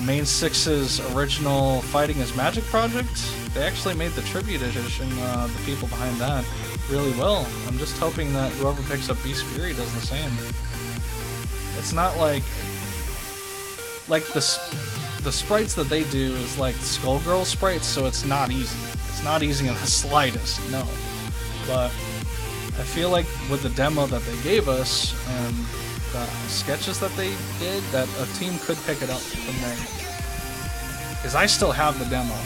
Main 6's original Fighting as Magic project. They actually made the tribute edition, the people behind that, really well. I'm just hoping that whoever picks up Beast Fury does the same. It's not like the sprites that they do is like Skullgirl sprites, so it's not easy. It's not easy in the slightst, no. But I feel like with the demo that they gave us and the sketches that they did, that a team could pick it up from there. Because I still have the demo.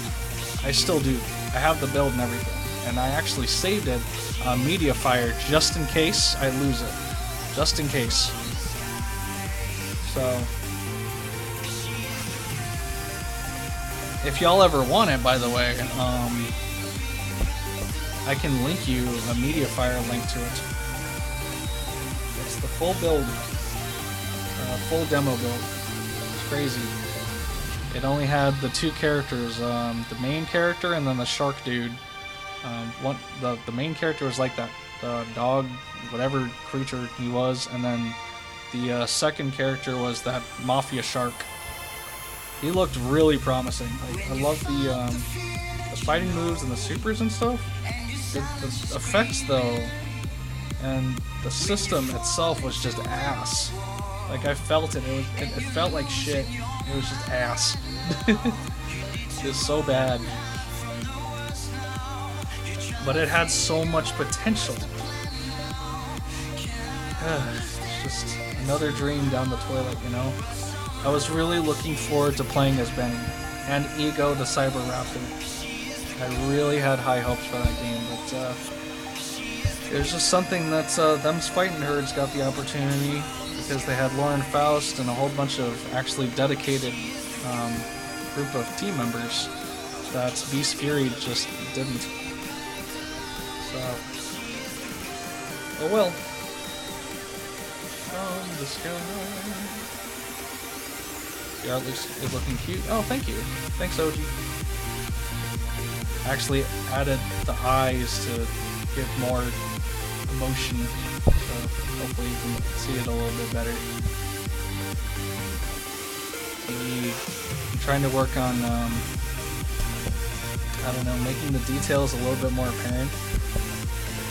I still do. I have the build and everything. And I actually saved it on Mediafire just in case I lose it. Just in case. So, if y'all ever want it, by the way, I can link you a Mediafire link to it. It's the full build, full demo build. It's crazy. It only had the two characters, the main character and then the shark dude. The main character was like that dog, whatever creature he was, and then the second character was that mafia shark. He looked really promising. Like, I love the fighting moves and the supers and stuff. The effects though, and the system itself was just ass. Like, I felt it. It felt like shit. It was just ass. It was so bad. But it had so much potential. It's just another dream down the toilet, you know? I was really looking forward to playing as Benny and Ego the Cyber Raptor. I really had high hopes for that game, but it was just something that them's fighting herds got the opportunity because they had Lauren Faust and a whole bunch of actually dedicated group of team members that Beast Fury just didn't. So, oh well. From the sky. The art is looking cute. Oh, thank you. Thanks, OG. Actually added the eyes to give more emotion, so hopefully you can see it a little bit better. I'm trying to work on, I don't know, making the details a little bit more apparent.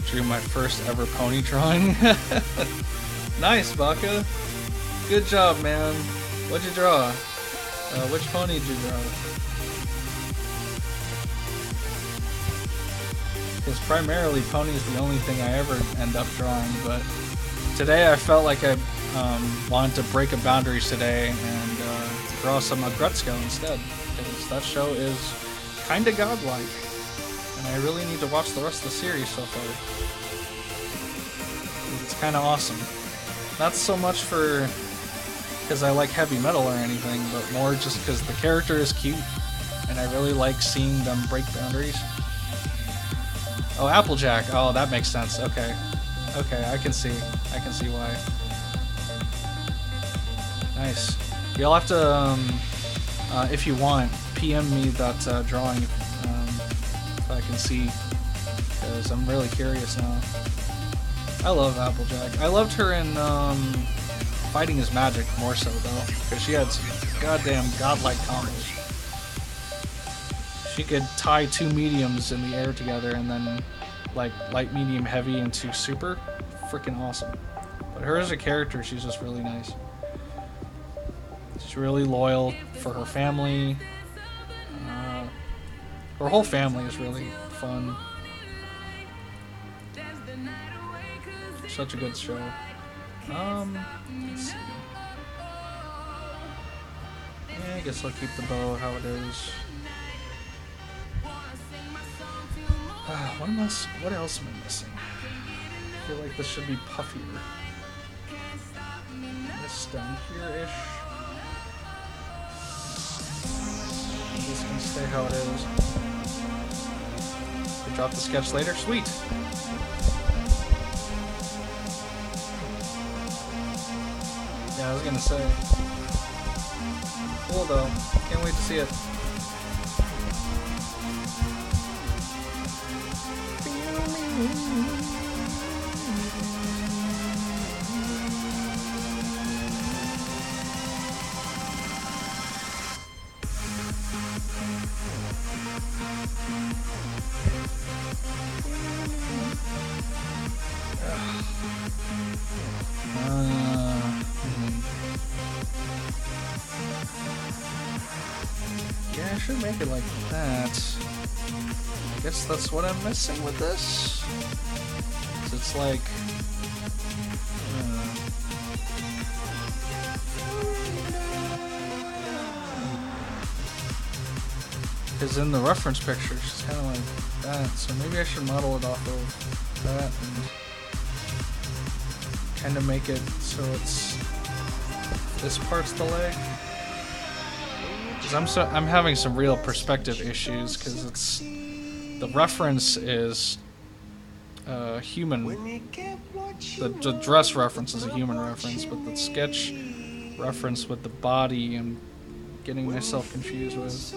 Drew my first ever pony drawing. Nice, Baka. Good job, man. What'd you draw? Which pony did you draw? Because primarily pony's the only thing I ever end up drawing, but today I felt like I wanted to break a boundaries today and draw some Agretzko instead, because that show is kinda godlike, and I really need to watch the rest of the series so far. It's kinda awesome. Not so much for because I like heavy metal or anything, but more just because the character is cute, and I really like seeing them break boundaries. Oh, Applejack. Oh, that makes sense. Okay. Okay, I can see why. Nice. You'll have to, if you want, PM me that drawing if I can see, because I'm really curious now. I love Applejack. I loved her in Fighting as Magic more so though, because she had some goddamn godlike combos. She could tie two mediums in the air together and then like light, medium, heavy into super. Freaking awesome. But her as a character, she's just really nice. She's really loyal for her family. Her whole family is really fun. such a good show. Let's see. Yeah, I guess I'll keep the bow how it is. What else am I missing? I feel like this should be puffier. This down here-ish. This can stay how it is. We drop the sketch later? Sweet! Yeah, I was gonna say. Cool though. Can't wait to see it. Yeah, I should make it like that. I guess that's what I'm missing with this. It's like because in the reference picture it's kind of like that, so maybe I should model it off of that and kind of make it so it's this part's the leg. Because I'm having some real perspective issues because it's the reference is human. The dress reference is a human reference, but the sketch reference with the body I'm getting myself confused with.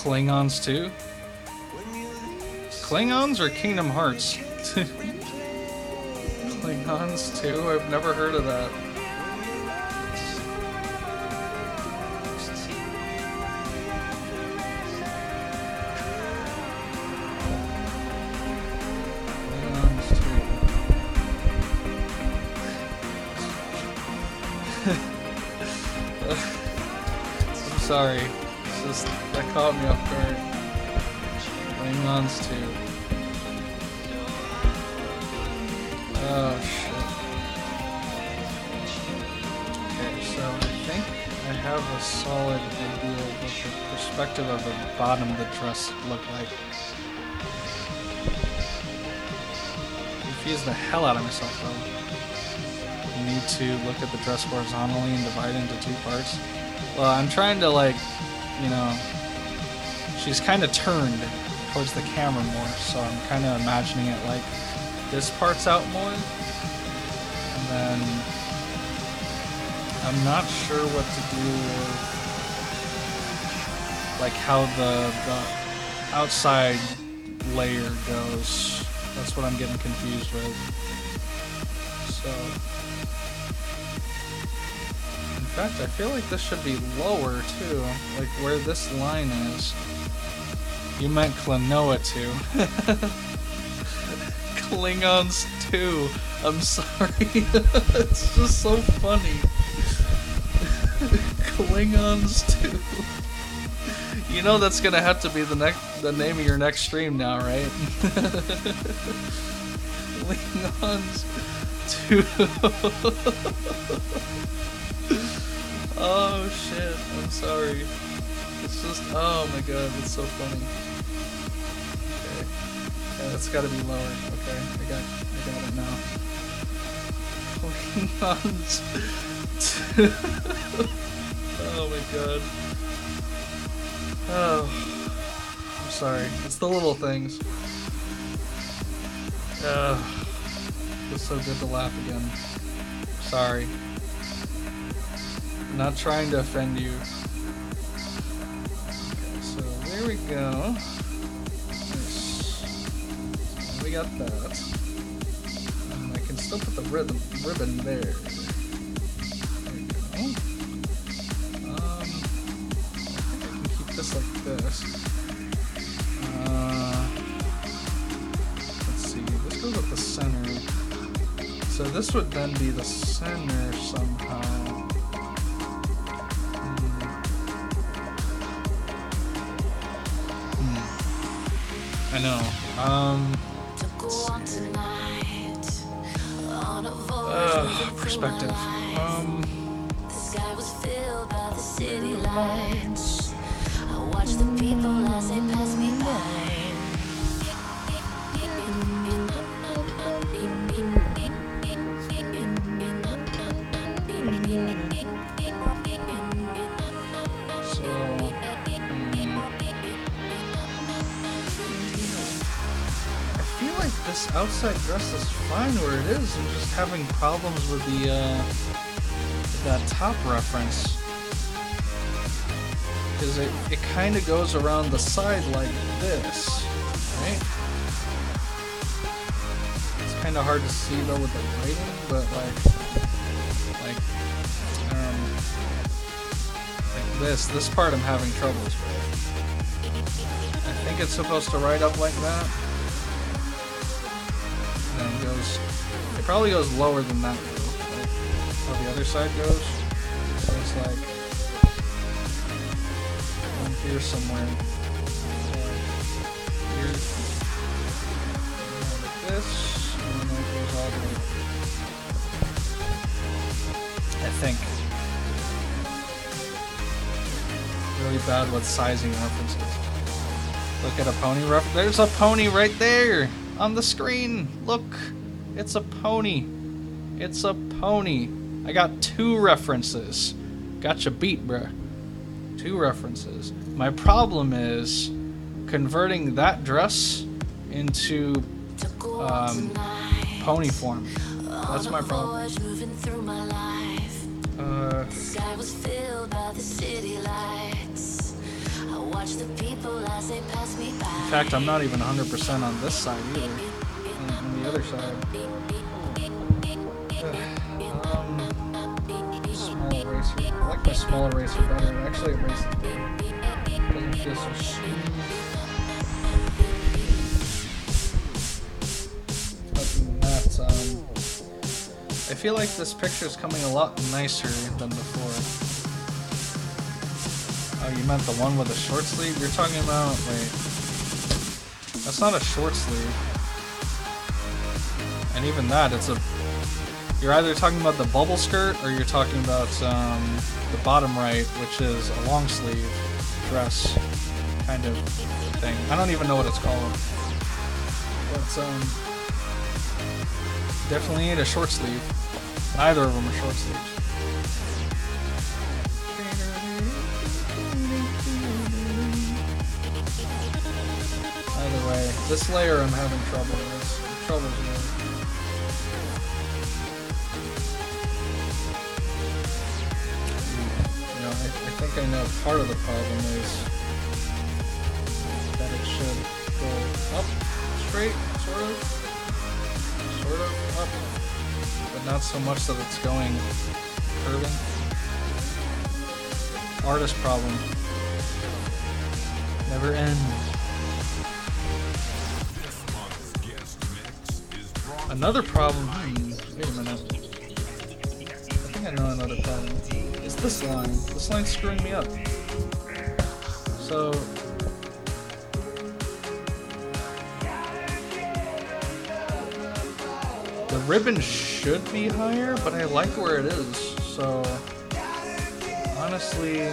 Klingons too? Klingons or Kingdom Hearts? Klingons too? I've never heard of that. I'm sorry. That caught me off guard. Klingons too. Oh shit. Okay, so I think I have a solid idea of what the perspective of the bottom of the dress look like. Confuse the hell out of myself though. You need to look at the dress horizontally and divide it into two parts. Well, I'm trying to like, you know, she's kind of turned towards the camera more, so I'm kind of imagining it like this part's out more, and then I'm not sure what to do with like how the outside layer goes. That's what I'm getting confused with. So in fact, I feel like this should be lower too, like where this line is. You meant Klonoa too. Klingons too. I'm sorry. It's just so funny. Klingons too. You know that's gonna have to be the name of your next stream now, right? Klingons too. Oh shit, I'm sorry. It's just, oh my god, it's so funny. Okay. Yeah, that's gotta be lower. Okay, I got it now. Klingons. Oh my god. Oh. I'm sorry. It's the little things. It's so good to laugh again. Sorry. I'm not trying to offend you. Okay, so there we go. Nice. We got that. I can still put the ribbon there. There we go. I think I can keep this like this. goes at the center. So this would then be the center somehow. I know. Perspective. The sky was filled by the city lights. I watched the people as they passed me by. This outside dress is fine where it is. I'm just having problems with the that top reference, because it kind of goes around the side like this, right? It's kind of hard to see though with the lighting, but like this part I'm having troubles with. I think it's supposed to ride up like that. And it goes, it probably goes lower than that though, like how the other side goes. So it's like one here somewhere. Here, like this, and then it goes all the way. I think. Really bad with sizing references. Look at a pony ref. There's a pony right there! On the screen, look, it's a pony. It's a pony. I got 2 references. Gotcha beat, bruh. 2 references. My problem is converting that dress into pony form. That's my problem. In fact, I'm not even 100% on this side either. On the other side. Small eraser. I like the small eraser better. It actually erases it. Doesn't feel so smooth. Other than that, I feel like this picture is coming a lot nicer than before. Oh, you meant the one with the short sleeve? You're talking about, wait. That's not a short sleeve. And even that, it's a... You're either talking about the bubble skirt, or you're talking about the bottom right, which is a long sleeve dress kind of thing. I don't even know what it's called. But, definitely need a short sleeve. Neither of them are short sleeves. Either way, this layer I'm having trouble with. Trouble's here. You know, I think I know part of the problem is that it should go up straight, sort of up, but not so much that it's going curving. Artist problem. Never end. Another problem. Wait a minute. I think I know another problem. It's this line. This line's screwing me up. So. The ribbon should be higher, but I like where it is. So. Honestly.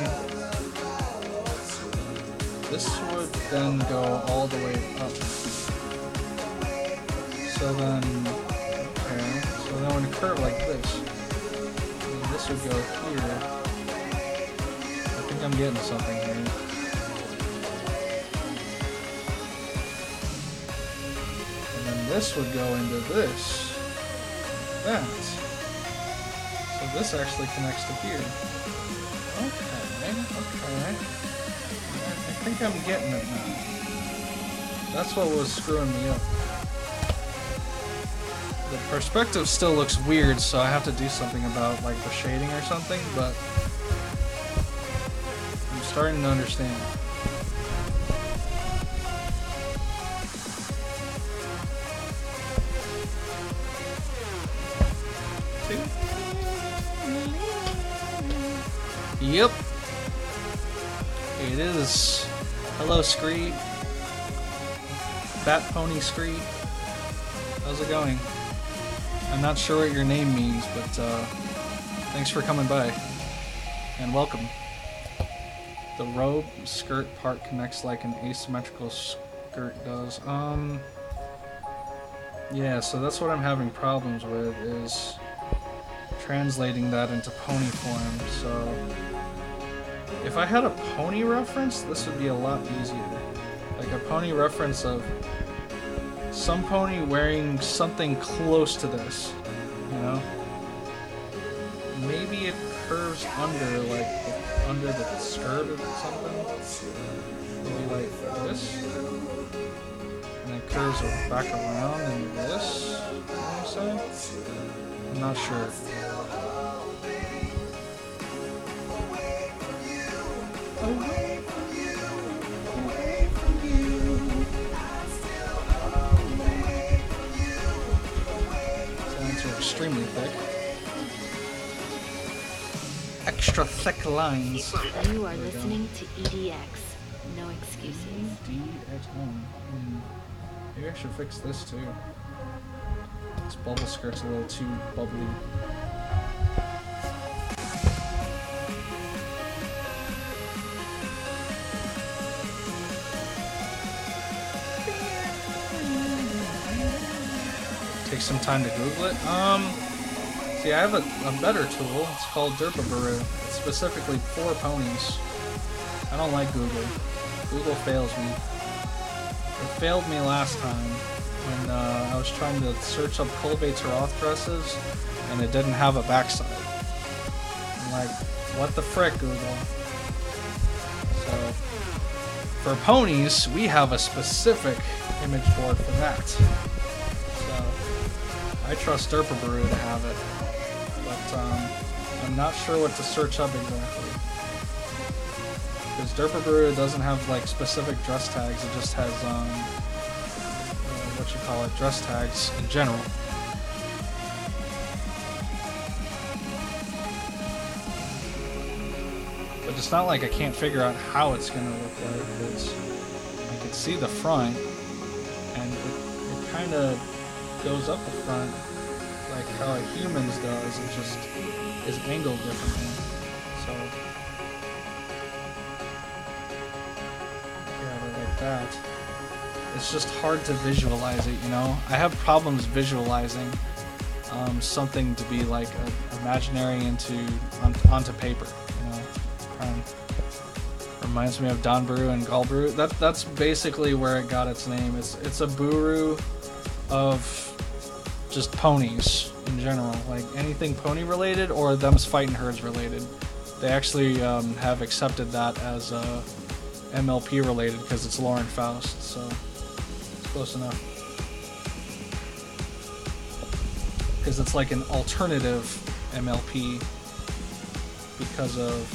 This would then go all the way up. So then, okay, so then when it curve like this, and this would go here. I think I'm getting something here. And then this would go into this. That. So this actually connects to here. Okay. I think I'm getting it now. That's what was screwing me up. The perspective still looks weird, so I have to do something about like the shading or something, but I'm starting to understand. Yep. It is. Hello, Scree. Fat Pony Scree. How's it going? I'm not sure what your name means, but thanks for coming by. And welcome. The robe skirt part connects like an asymmetrical skirt does. Yeah, so that's what I'm having problems with, is translating that into pony form. So if I had a pony reference, this would be a lot easier. Like a pony reference of some pony wearing something close to this, you know? Maybe it curves under, like, under the skirt or something. Maybe like this. And it curves back around into this. You know what I'm saying? I'm not sure. Away from you, away from you. Sounds are extremely thick. Extra thick lines. You are listening to EDX. No excuses. Maybe I should fix this too. This bubble skirt's a little too bubbly. Take some time to Google it. See, I have a better tool. It's called Derpabaroo. It's specifically for ponies. I don't like Google. Google fails me. It failed me last time when I was trying to search up Colbate's Roth dresses and it didn't have a backside. I'm like, what the frick, Google? So, for ponies, we have a specific image board for that. So, I trust Derpabaroo to have it. But I'm not sure what to search up exactly. Because Derpabaroo doesn't have like specific dress tags, it just has dress tags in general. But it's not like I can't figure out how it's gonna look like, because I can see the front and it kinda goes up the front like how a human's does, it just is angled differently. So that. It's just hard to visualize it, you know? I have problems visualizing something to be like imaginary onto paper, you know? Reminds me of Donbaru and Galbaru. That's basically where it got its name. It's a buru of just ponies in general, like anything pony related or them's fighting herds related. They actually have accepted that as MLP related because it's Lauren Faust, so it's close enough. Because it's like an alternative MLP because of,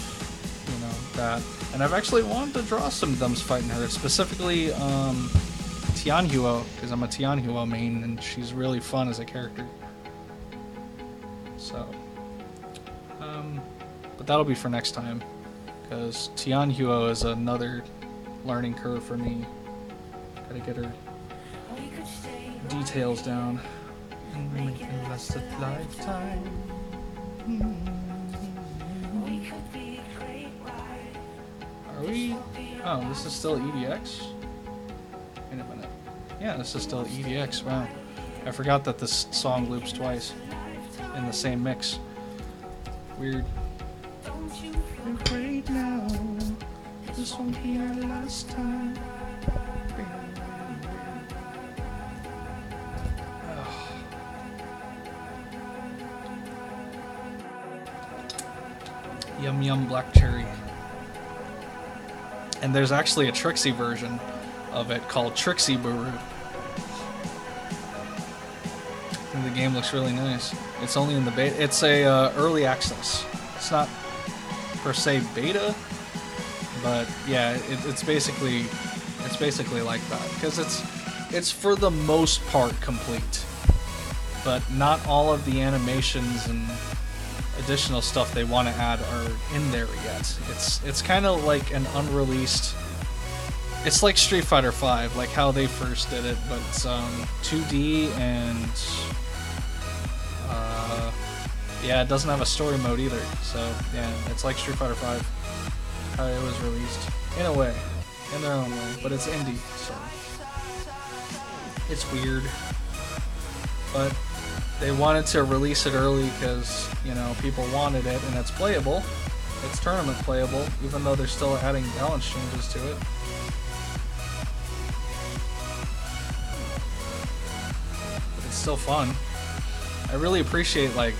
you know, that. And I've actually wanted to draw some of them's fighting herds, specifically Tianhuo, because I'm a Tianhuo main and she's really fun as a character. So, but that'll be for next time. Because Tianhuo is another learning curve for me. Gotta get her details down. Invested lifetime. Are we? Oh, this is still EDX? Wait a minute. Yeah, this is still EDX. Wow. I forgot that this song loops twice in the same mix. Weird. Right now, this won't be our last time. Yum yum black cherry. And there's actually a Trixie version of it called Trixie Buru. And the game looks really nice. It's only in the beta. It's a early access. It's not per se beta, but yeah, it's basically like that because it's for the most part complete. but not all of the animations and additional stuff they want to add are in there yet. It's kind of like an unreleased. It's like Street Fighter V, like how they first did it, but it's 2D and yeah, it doesn't have a story mode either. So yeah, it's like Street Fighter V, how it was released in a way, in their own way, but it's indie, so it's weird. But they wanted to release it early because, you know, people wanted it, and it's playable. It's tournament playable, even though they're still adding balance changes to it. But it's still fun. I really appreciate, like,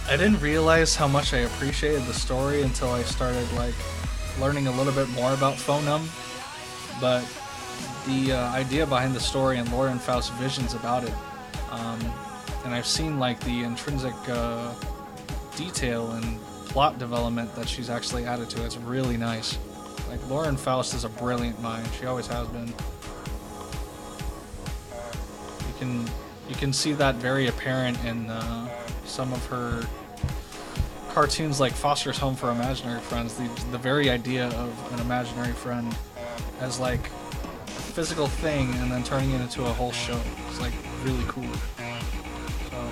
I didn't realize how much I appreciated the story until I started, like, learning a little bit more about Phonum. But the idea behind the story and Laura and Faust's visions about it, and I've seen like the intrinsic detail and plot development that she's actually added to it. It's really nice. Like, Laura and Faust is a brilliant mind. She always has been. You can see that very apparent in some of her cartoons, like Foster's Home for Imaginary Friends. The very idea of an imaginary friend as like physical thing and then turning it into a whole show. It's like really cool. So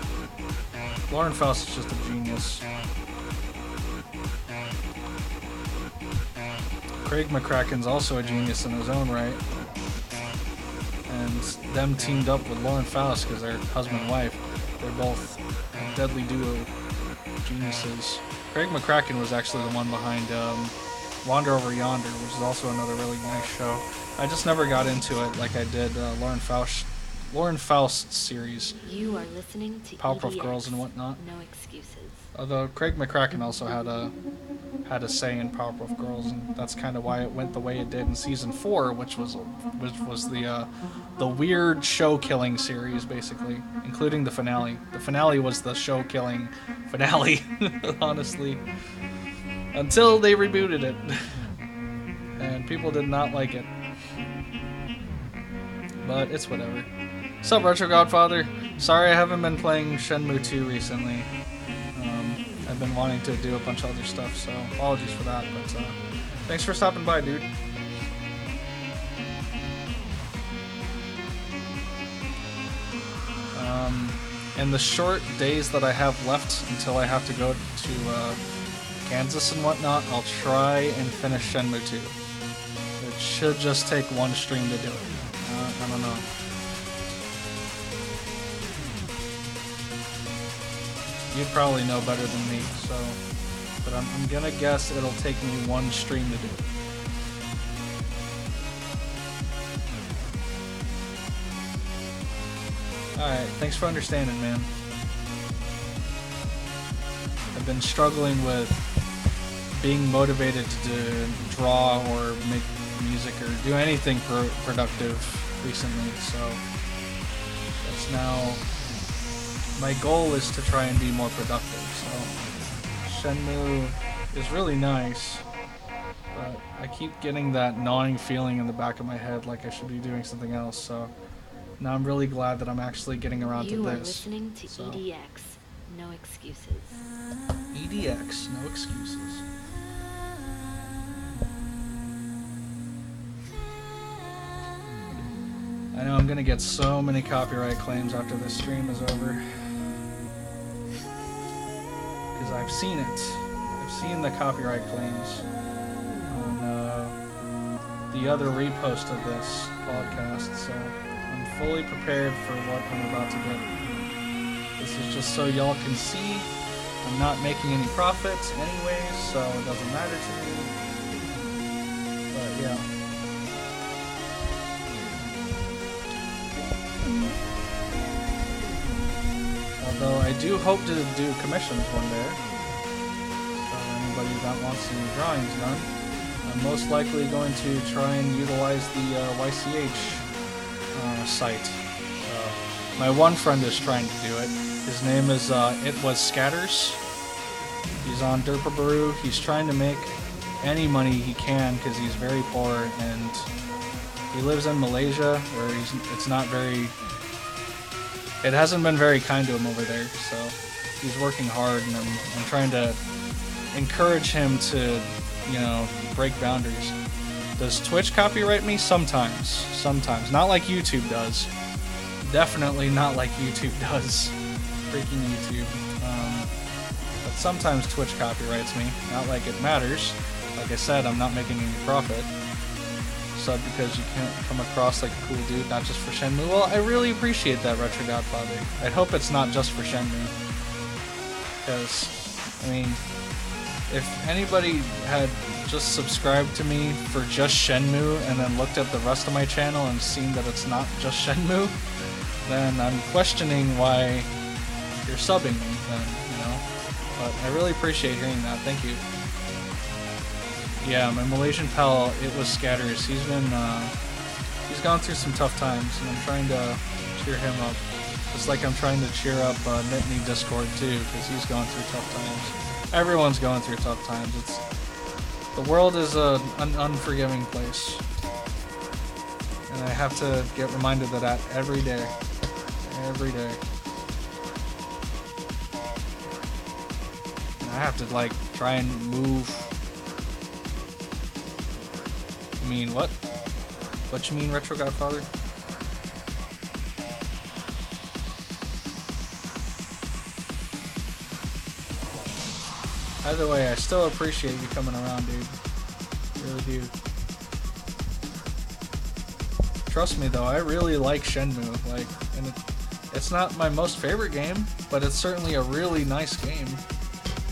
Lauren Faust is just a genius. Craig McCracken's also a genius in his own right. And them teamed up with Lauren Faust because they're husband and wife. They're both a deadly duo geniuses. Craig McCracken was actually the one behind Wander Over Yonder, which is also another really nice show. I just never got into it like I did Lauren Faust's series. You are listening to Powerpuff EDX, Girls and whatnot. No excuses. Although Craig McCracken also had a say in Powerpuff Girls, and that's kind of why it went the way it did in season 4, which was the weird show killing series, basically, including the finale. The finale was the show killing finale, honestly, until they rebooted it, and people did not like it. But it's whatever. Sup, Retro Godfather? Sorry I haven't been playing Shenmue 2 recently. I've been wanting to do a bunch of other stuff, so apologies for that, but thanks for stopping by, dude. In the short days that I have left until I have to go to Kansas and whatnot, I'll try and finish Shenmue 2. It should just take one stream to do it. I don't know. You'd probably know better than me, so... But I'm gonna guess it'll take me one stream to do it. Alright, thanks for understanding, man. I've been struggling with being motivated to draw or make music or do anything productive recently, so... That's now... My goal is to try and be more productive, so Shenmue is really nice, but I keep getting that gnawing feeling in the back of my head like I should be doing something else, so now I'm really glad that I'm actually getting around to this. You are listening to EDX, no excuses. EDX, no excuses. I know I'm gonna get so many copyright claims after this stream is over. Because I've seen it. I've seen the copyright claims on the other repost of this podcast, so I'm fully prepared for what I'm about to get. This is just so y'all can see I'm not making any profits anyways, so it doesn't matter to me. But yeah. Although I do hope to do commissions one day. For anybody that wants any drawings done. I'm most likely going to try and utilize the YCH site. My one friend is trying to do it. His name is It Was Scatters. He's on Derpabaru. He's trying to make any money he can because he's very poor, and he lives in Malaysia where it's not very it hasn't been very kind to him over there. So he's working hard, and I'm trying to encourage him to, you know, break boundaries. Does Twitch copyright me? Sometimes. Sometimes. Not like YouTube does. Definitely not like YouTube does. Freaking YouTube. But sometimes Twitch copyrights me. Not like it matters. Like I said, I'm not making any profit. Sub because you can't come across like a cool dude, not just for Shenmue. Well, I really appreciate that, Retro Godfather. I hope it's not just for Shenmue. Because, I mean, if anybody had just subscribed to me for just Shenmue and then looked at the rest of my channel and seen that it's not just Shenmue, then I'm questioning why you're subbing me then, you know? But I really appreciate hearing that. Thank you. Yeah, my Malaysian pal, it was Scatters. He's been, he's gone through some tough times, and I'm trying to cheer him up. Just like I'm trying to cheer up Nitney Discord too, because he's gone through tough times. Everyone's going through tough times. The world is an unforgiving place. And I have to get reminded of that every day. Every day. And I have to, like, try and move. You mean what? What you mean, Retro Godfather? Either way, I still appreciate you coming around, dude. Really do. Trust me, though, I really like Shenmue. Like, and it's not my most favorite game, but it's certainly a really nice game.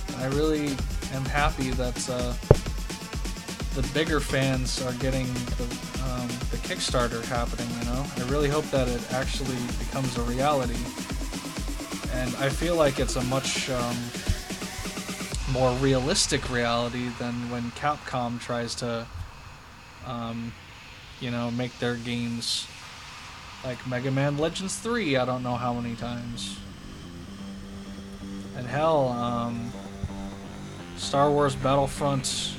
And I really am happy that the bigger fans are getting the Kickstarter happening. You know, I really hope that it actually becomes a reality. And I feel like it's a much more realistic reality than when Capcom tries to, you know, make their games like Mega Man Legends 3, I don't know how many times. And hell, Star Wars Battlefront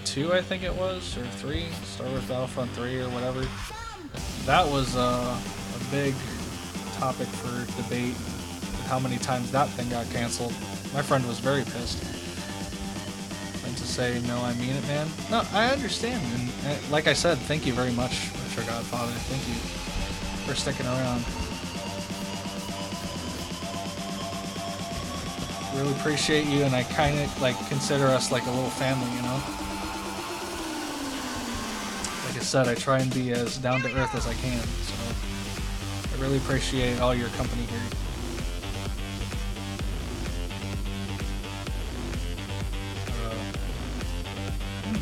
2, I think it was, or 3, Star Wars Battlefront 3 or whatever. That was a big topic for debate, how many times that thing got canceled. My friend was very pissed. And to say, no, I mean it, man. No, I understand. And like I said, thank you very much, Retro Godfather. Thank you for sticking around. Really appreciate you, and I kind of like consider us like a little family, you know? Like I said, I try and be as down to earth as I can, so I really appreciate all your company here.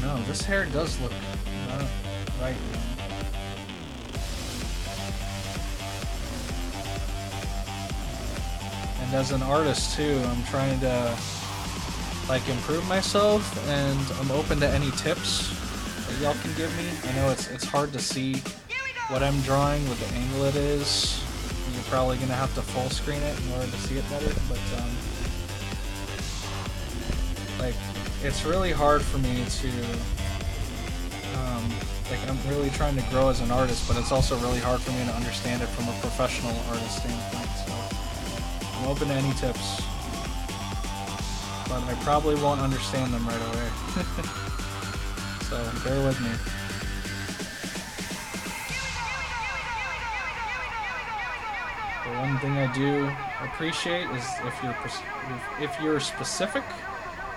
No, this hair does look not right. And as an artist too, I'm trying to like improve myself, and I'm open to any tips that y'all can give me. I know it's hard to see what I'm drawing, what the angle it is. You're probably gonna have to full screen it in order to see it better, but like, it's really hard for me to, like, I'm really trying to grow as an artist, but it's also really hard for me to understand it from a professional artist standpoint, so I'm open to any tips, but I probably won't understand them right away, so bear with me. The one thing I do appreciate is if you're specific,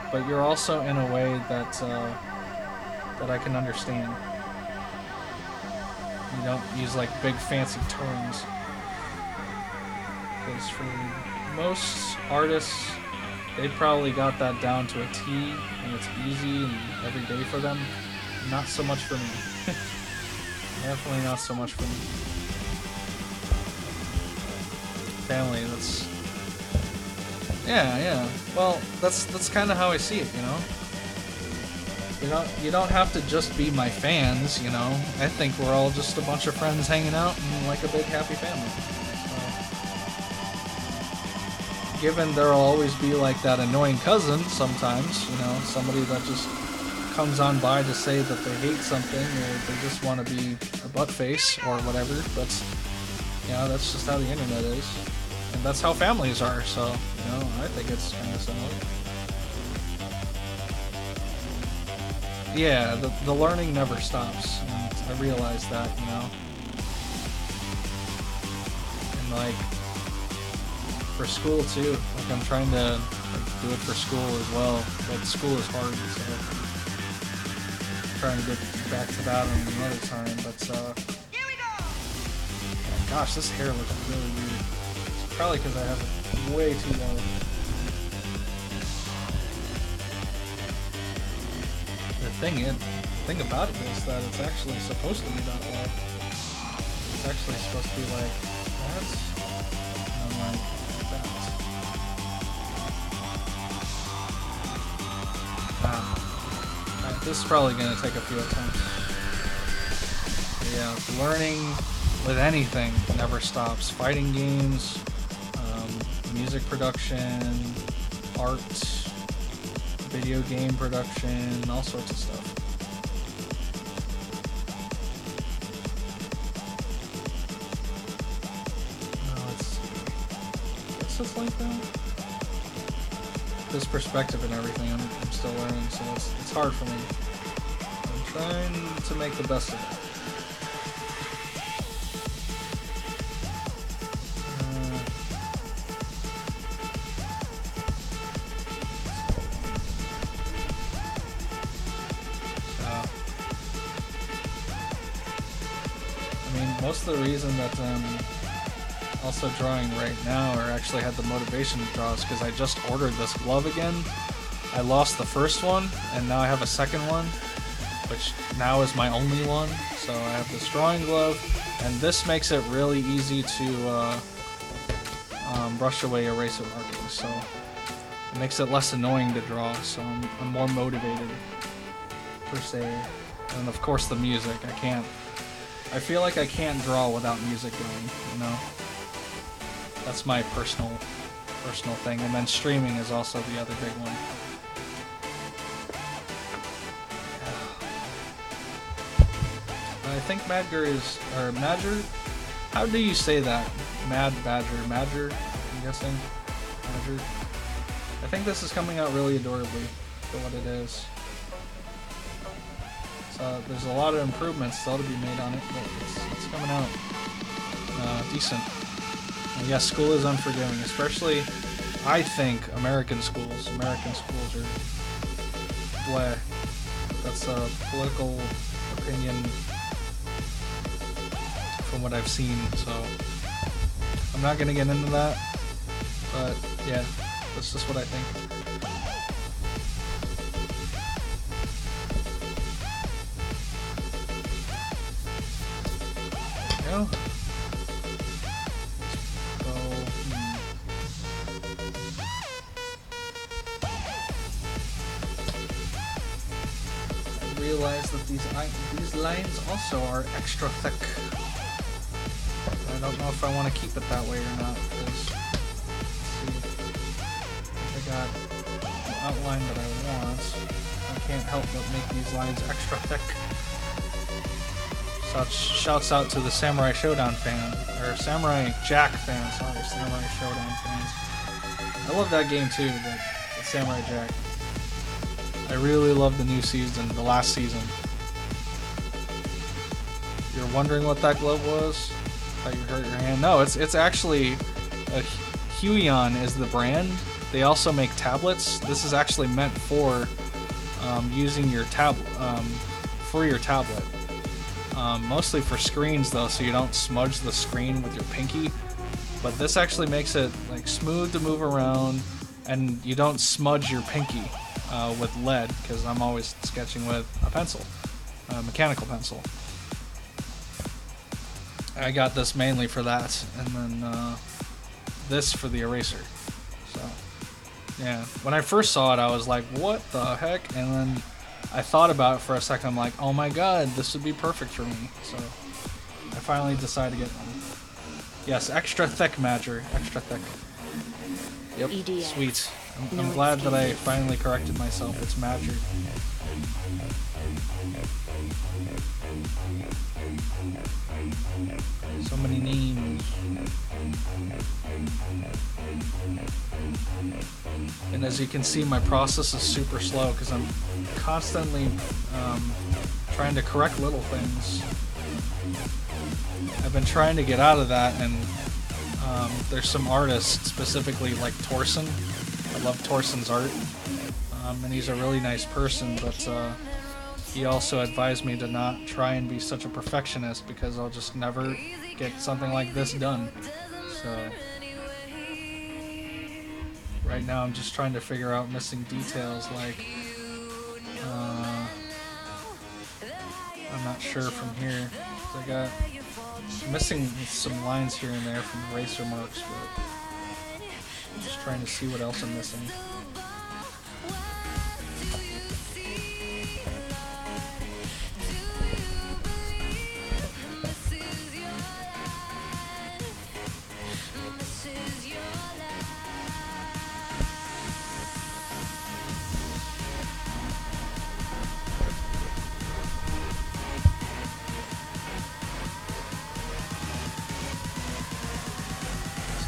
but you're also in a way that that I can understand. You don't use like big fancy terms. Because for most artists, they probably got that down to a T, and it's easy and every day for them. Not so much for me. Definitely not so much for me. Family, that's... Yeah. Well, that's kind of how I see it, you know? You don't have to just be my fans, you know? I think we're all just a bunch of friends hanging out and like a big happy family. So, given there'll always be like that annoying cousin sometimes, you know, somebody that just comes on by to say that they hate something or they just want to be a butt face or whatever, but you know, that's just how the internet is. And that's how families are, so, you know, I think it's kind of similar. Yeah, the learning never stops, and I realize that, you know. And like, for school too, like I'm trying to do it for school as well, but school is hard, so I'm trying to get back to that another time, but here we go! Gosh, this hair looks really weird. It's probably because I have it way too long. The thing about it is that it's actually supposed to be that low. It's actually supposed to be like that, and like that. Alright, this is probably gonna take a few attempts. But yeah, learning with anything never stops. Fighting games, music production, art, video game production, all sorts of stuff. It's just like that. This perspective and everything, I'm still learning, so it's hard for me. I'm trying to make the best of it. Most of the reason that I'm also drawing right now, or actually had the motivation to draw, is because I just ordered this glove again. I lost the first one, and now I have a second one, which now is my only one. So I have this drawing glove, and this makes it really easy to brush away eraser markings. So it makes it less annoying to draw, so I'm more motivated, per se. And of course the music, I feel like I can't draw without music going, you know? That's my personal thing. And then streaming is also the other big one. I think Madger, how do you say that? Madger, I'm guessing? Madger. I think this is coming out really adorably for what it is. There's a lot of improvements still to be made on it, but it's coming out decent. And yes, school is unforgiving, especially, I think, American schools. American schools are bleh. That's a political opinion from what I've seen, so I'm not going to get into that, but yeah, that's just what I think. Go. I realize that these lines also are extra thick. I don't know if I want to keep it that way or not, because I got the outline that I want. I can't help but make these lines extra thick. Shouts out to the Samurai Showdown fan, or Samurai Jack fan, sorry, Samurai Showdown fans. I love that game too, but it's Samurai Jack. I really love the new season, the last season. You're wondering what that glove was? Thought you hurt your hand. No, it's actually Huion is the brand. They also make tablets. This is actually meant for using your tablet for your tablet. Mostly for screens though, so you don't smudge the screen with your pinky. But this actually makes it like smooth to move around, and you don't smudge your pinky with lead, because I'm always sketching with a pencil, a mechanical pencil. I got this mainly for that, and then this for the eraser. So yeah, when I first saw it, I was like, what the heck? And then I thought about it for a second. I'm like, oh my god, this would be perfect for me. So I finally decided to get one. Yes, extra thick, Madger. Extra thick. Yep, EDX. Sweet. I'm glad that I finally corrected myself. It's Madger. So many names. And as you can see, my process is super slow because I'm constantly trying to correct little things. I've been trying to get out of that, and there's some artists, specifically like Torsen. I love Torsen's art, and he's a really nice person, but he also advised me to not try and be such a perfectionist because I'll just never get something like this done. So right now I'm just trying to figure out missing details, like I'm not sure from here. I got missing some lines here and there from eraser marks, but I'm just trying to see what else I'm missing.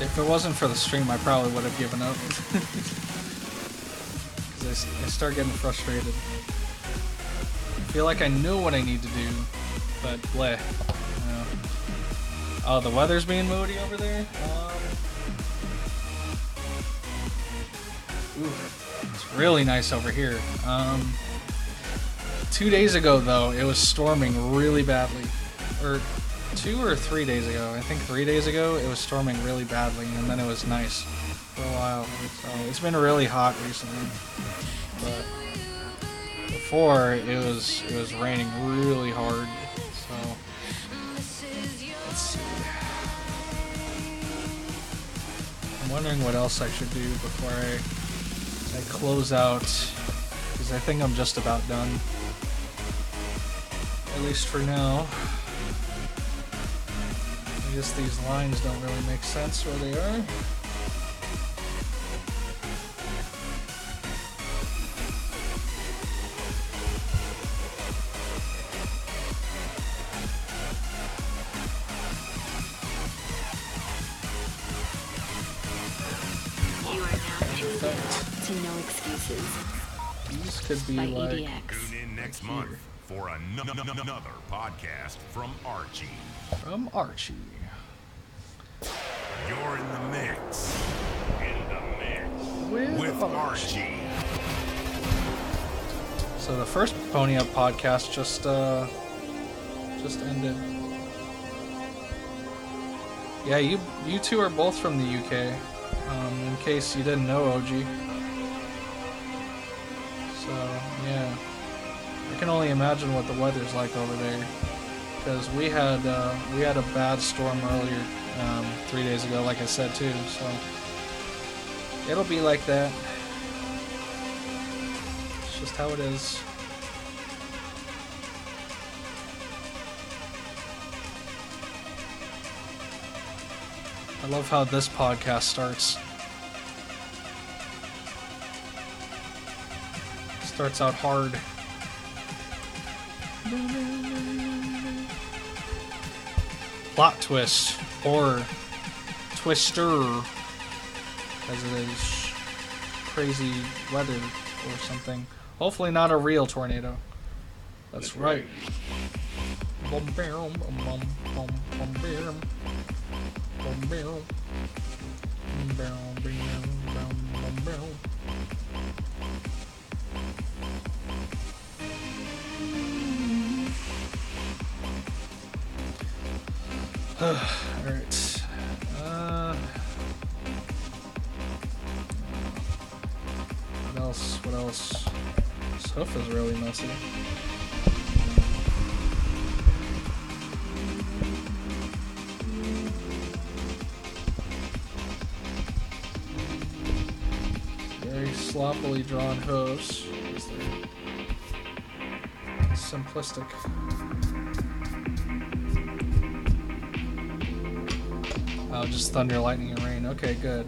If it wasn't for the stream, I probably would have given up. Because I start getting frustrated. I feel like I knew what I need to do, but bleh. You know. Oh, the weather's being moody over there? Ooh, it's really nice over here. 2 days ago, though, it was storming really badly. Or 2 or 3 days ago. I think 3 days ago it was storming really badly, and then it was nice for a while. So it's been really hot recently, but before it was raining really hard. So let's see. I'm wondering what else I should do before I close out, because I think I'm just about done, at least for now. I guess these lines don't really make sense where they are. You are now tuned to No Excuses These could be by like EDX. Tune in next month for another podcast from Archie. from Archie. You're in the mix. In the mix. With Archie. So the first Pony Up podcast just ended. Yeah, you two are both from the UK. In case you didn't know, OG. So yeah, I can only imagine what the weather's like over there, because we had a bad storm earlier, 3 days ago, like I said too. So it'll be like that. It's just how it is. I love how this podcast starts. Starts out hard. Plot twist, or twister, as it is crazy weather or something. Hopefully not a real tornado. That's right. Bum, bam, bum, bum, bum, bum, bam. Bum, bam. Bum, bam, bam, bum, bam. Alright. What else? This hoof is really messy. Very sloppily drawn hoofs. Simplistic. Oh, just thunder, lightning, and rain. Okay, good.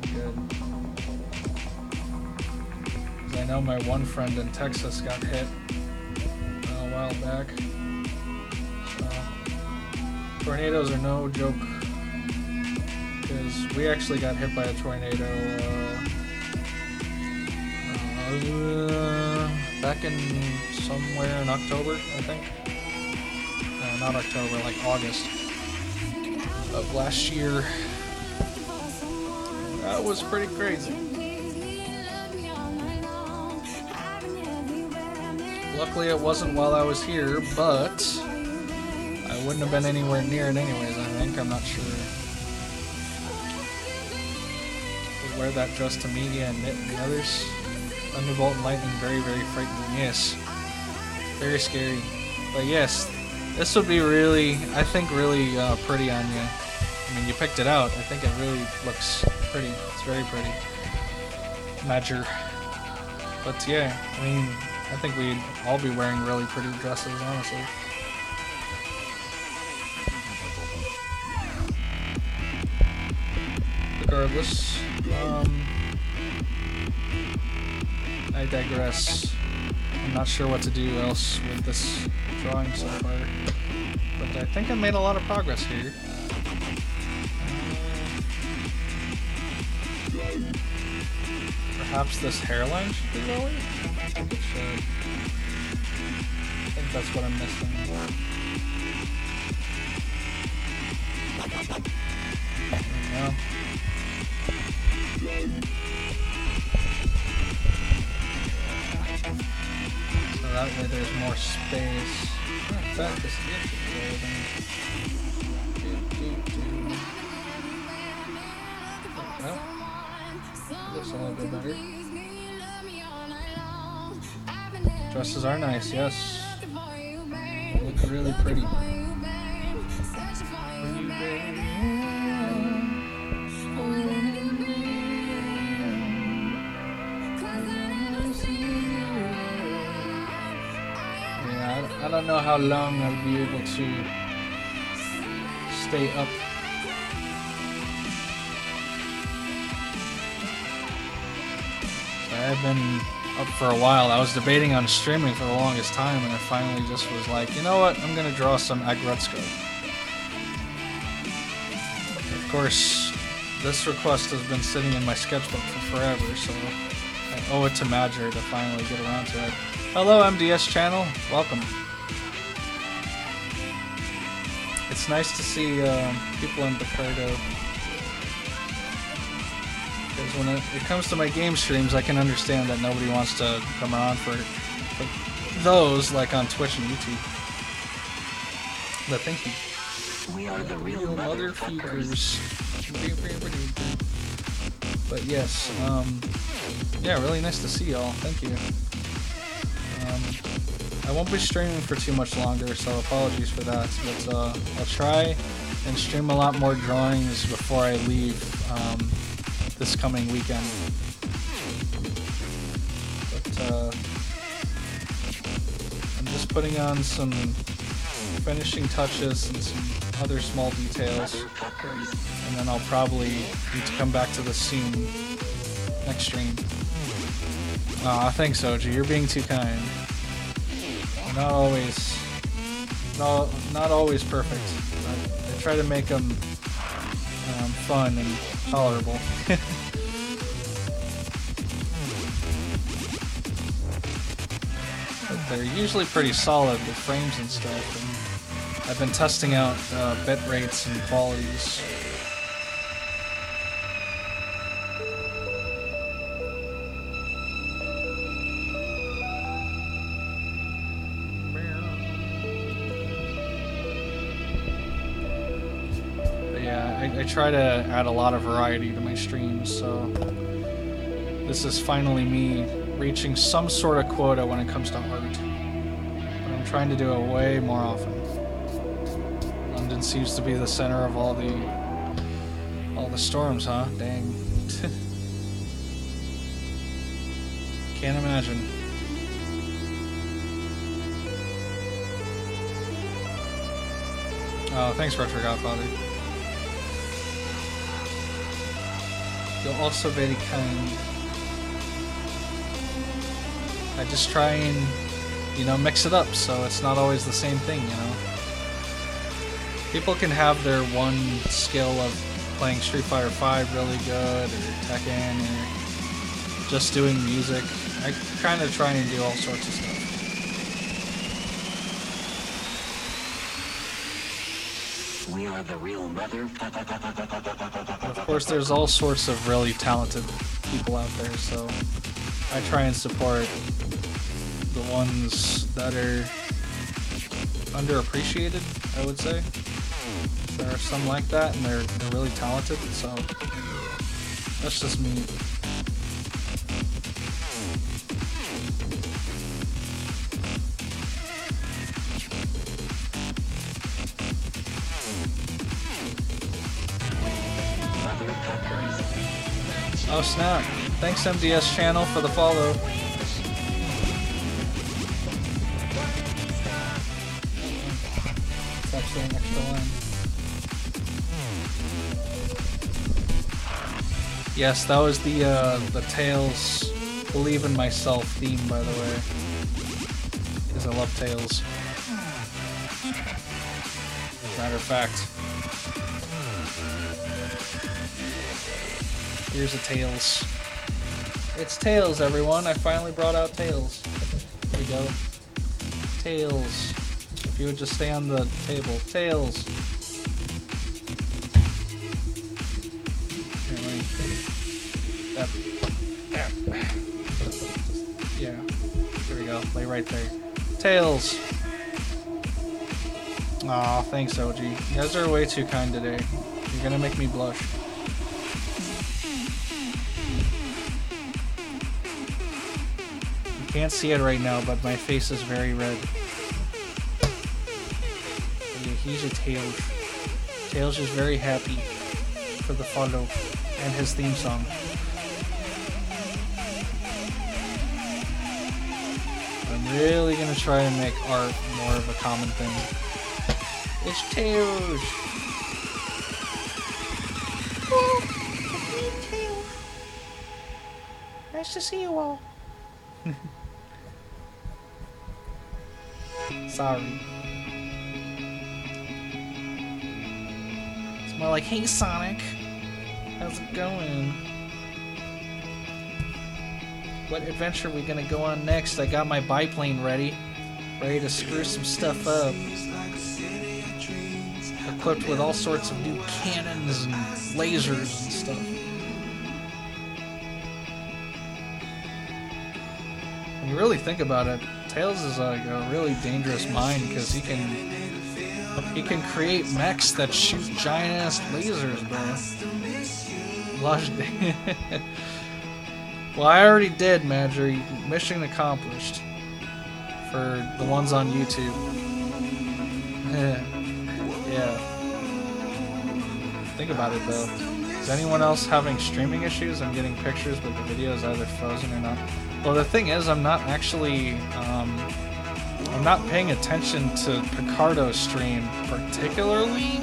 I know my one friend in Texas got hit a while back. So, tornadoes are no joke, because we actually got hit by a tornado Back in somewhere in October, I think. No, not October, like August of last year. That was pretty crazy. Luckily it wasn't while I was here, but I wouldn't have been anywhere near it anyways, I think. I'm not sure. We'll wear that dress to media and Knit and the others. Thunderbolt and Lightning, very, very frightening. Yes. Very scary. But yes, this would be really, I think, really pretty on you. I mean, you picked it out. I think it really looks pretty. It's very pretty. Madger. But yeah, I mean, I think we'd all be wearing really pretty dresses, honestly. Regardless, I digress. I'm not sure what to do else with this drawing so far, but I think I made a lot of progress here. Perhaps this hairline should be lower? I think it should. I think that's what I'm missing. There we go. So that way there's more space. In fact, this is well, looks a little bit better. Dresses are nice, yes. They look really pretty. I don't know how long I'll be able to stay up. So I've been up for a while. I was debating on streaming for the longest time, and I finally just was like, you know what, I'm gonna draw some Agretzko. Of course, this request has been sitting in my sketchbook for forever, so I owe it to Madger to finally get around to it. Hello, MDS channel. Welcome. It's nice to see people in Picarto. Because when it comes to my game streams, I can understand that nobody wants to come around for those, like on Twitch and YouTube. But thank you. We are the real mother fugers. But yes, yeah, really nice to see y'all. Thank you. I won't be streaming for too much longer, so apologies for that. But I'll try and stream a lot more drawings before I leave this coming weekend. But I'm just putting on some finishing touches and some other small details, and then I'll probably need to come back to the scene next stream. Aw, thanks, OG. You're being too kind. Not always perfect. I try to make them fun and tolerable. But they're usually pretty solid with frames and stuff. And I've been testing out bit rates and qualities. I try to add a lot of variety to my streams, so this is finally me reaching some sort of quota when it comes to art. But I'm trying to do it way more often. London seems to be the center of all the storms, huh? Dang. Can't imagine. Oh, thanks, Retro Godfather. You're also very kind. I just try and, mix it up so it's not always the same thing, People can have their one skill of playing Street Fighter V really good, or Tekken, or just doing music. I kind of try and do all sorts of stuff. We are the real mother. Of course, there's all sorts of really talented people out there, so I try and support the ones that are underappreciated, I would say. There are some like that, and they're really talented, so that's just me. Oh snap. Thanks MDS channel for the follow. It's actually an extra line. Yes, that was the Tails Believe in Myself theme, by the way. Because I love Tails. Matter of fact. Here's a Tails. It's Tails, everyone. I finally brought out Tails. There we go. Tails. If you would just stay on the table. Tails. Yeah. There we go. Lay right there. Tails. Aw, thanks, OG. You guys are way too kind today. You're gonna make me blush. You can't see it right now, but my face is very red. Yeah, he's a Tails. Tails is very happy for the follow and his theme song. I'm really gonna try and make art more of a common thing. It's Tails! Oh, it's me, Tails. Nice to see you all. Sorry. It's more like, hey Sonic, how's it going? What adventure are we gonna go on next? I got my biplane ready to screw some stuff up. Equipped with all sorts of new cannons and lasers and stuff. When you really think about it, Tails is like a really dangerous mind because he can create mechs that shoot giant ass lasers, bro. Well, I already did, Madger. Mission accomplished. For the ones on YouTube. Yeah. Think about it though. Is anyone else having streaming issues? I'm getting pictures, but the video is either frozen or not. Well, the thing is, I'm not actually, I'm not paying attention to Picarto's stream particularly,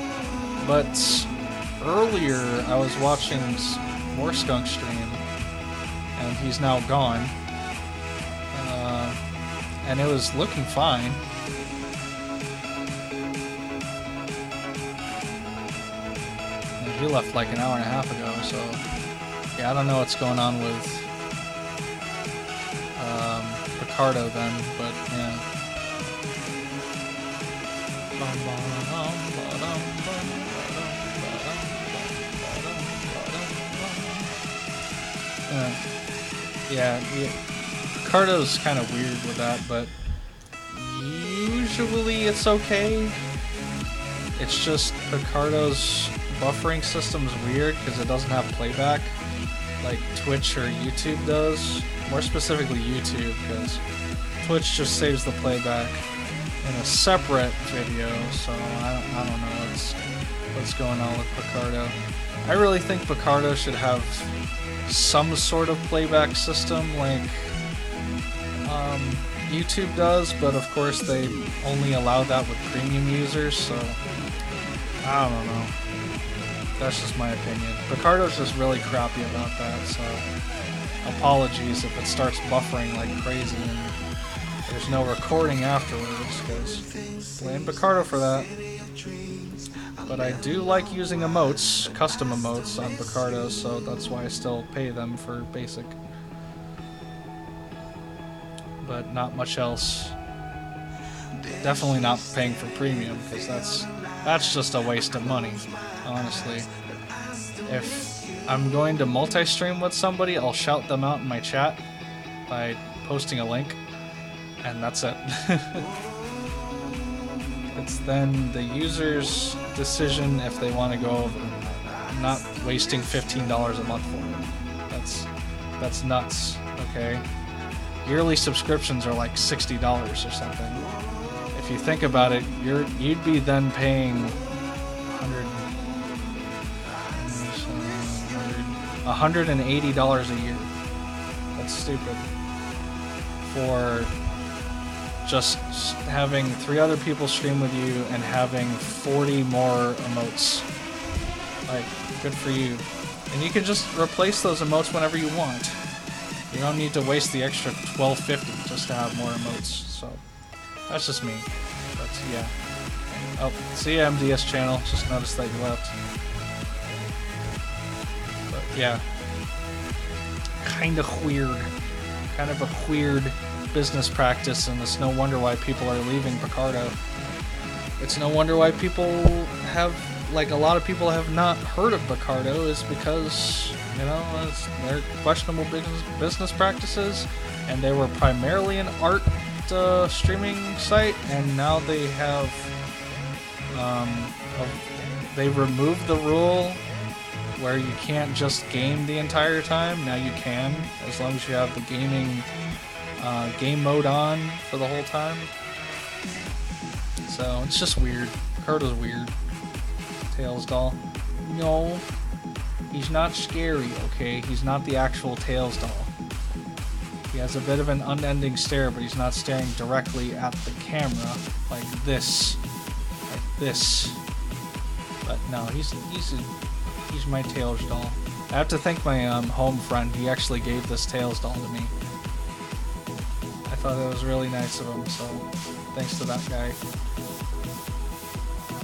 but earlier I was watching more Skunk stream, and he's now gone, and it was looking fine. He left like an hour and a half ago, so yeah, I don't know what's going on with Picarto then, but yeah. Yeah, Picarto's kind of weird with that, but usually it's okay. It's just Picarto's buffering system's weird because it doesn't have playback like Twitch or YouTube does. More specifically YouTube, because Twitch just saves the playback in a separate video, so I don't know what's going on with Picarto. I really think Picarto should have some sort of playback system like YouTube does, but of course they only allow that with premium users, so I don't know. That's just my opinion. Picarto's just really crappy about that, so apologies if it starts buffering like crazy and there's no recording afterwards, because blame Picarto for that. But I do like using emotes, custom emotes on Picarto, so that's why I still pay them for basic. but not much else. Definitely not paying for premium, because that's just a waste of money, honestly. If I'm going to multi-stream with somebody, I'll shout them out in my chat by posting a link, and that's it. It's then the user's decision if they want to go over. I'm not wasting $15 a month for it. That's nuts, okay? Yearly subscriptions are like $60 or something. If you think about it, you'd be then paying $180 a year. That's stupid. For just having 3 other people stream with you and having 40 more emotes. Like, good for you. And you can just replace those emotes whenever you want. You don't need to waste the extra $12.50 just to have more emotes. So, that's just me. But yeah. Oh, see ya, MDS channel. Just noticed that you left. But yeah. Kind of weird. Kind of a weird business practice, and it's no wonder why people are leaving Picarto. It's no wonder why people have, like, a lot of people have not heard of Picarto, is because, you know, they're questionable business practices, and they were primarily an art streaming site, and now they have they removed the rule where you can't just game the entire time. Now you can, as long as you have the game mode on for the whole time. So it's just weird. Picarto's weird. Tails doll. No, he's not scary, okay? He's not the actual Tails doll. He has a bit of an unending stare, but he's not staring directly at the camera like this. Like this. But no, he's my Tails doll. I have to thank my home friend. He actually gave this Tails doll to me. I thought it was really nice of him, so thanks to that guy.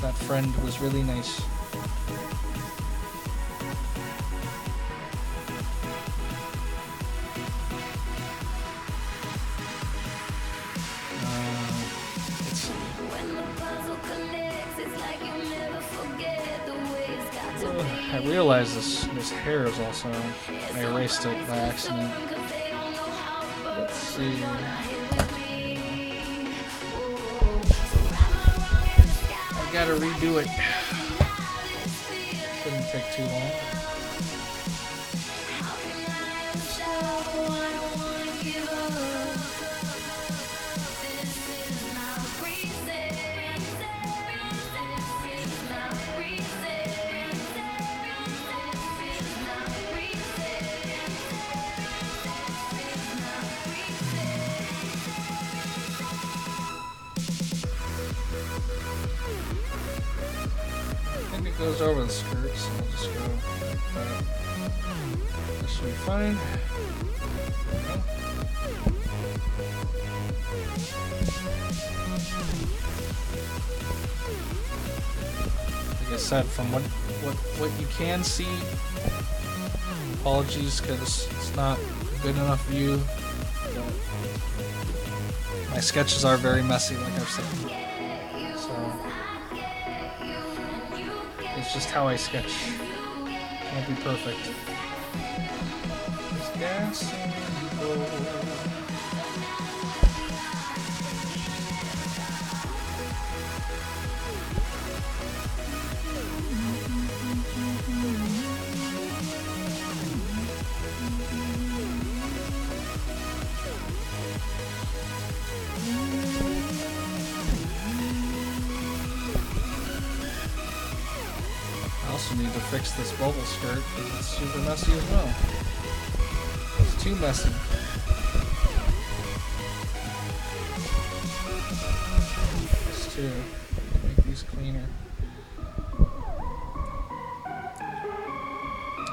That friend was really nice. I realize this hair is also... I erased it by accident. Let's see... I gotta redo it. Shouldn't take too long. Goes over the skirt, so I'll just go like that. This should be fine. Like I said, from what you can see, apologies because it's not a good enough view. My sketches are very messy, like I've said. It's just how I sketch. Can't be perfect. There's gas and go. Need to fix this bubble skirt because it's super messy as well. It's too messy. This too. Make these cleaner.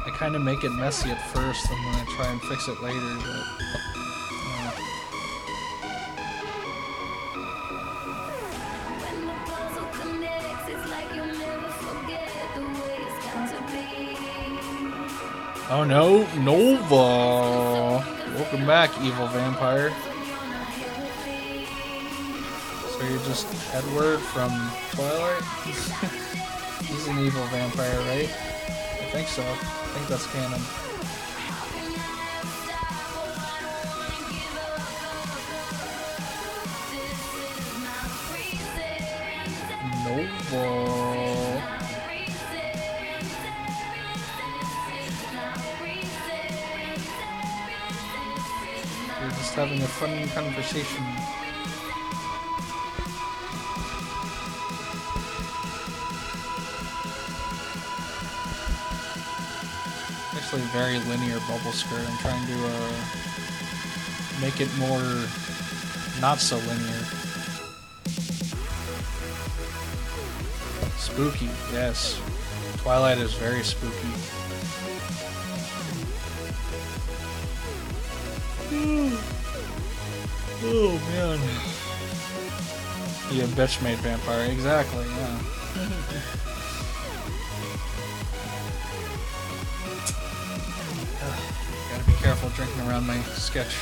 I kind of make it messy at first and then I try and fix it later, but oh no, Nova! Welcome back, evil vampire. So you're just Edward from Twilight? He's an evil vampire, right? I think so. I think that's canon. Noble. We're just having a fun conversation. Actually, very linear bubble skirt. I'm trying to make it more not so linear. Spooky, yes. Twilight is very spooky. Oh man. Yeah, bitch made vampire, exactly, yeah. Gotta be careful drinking around my sketch.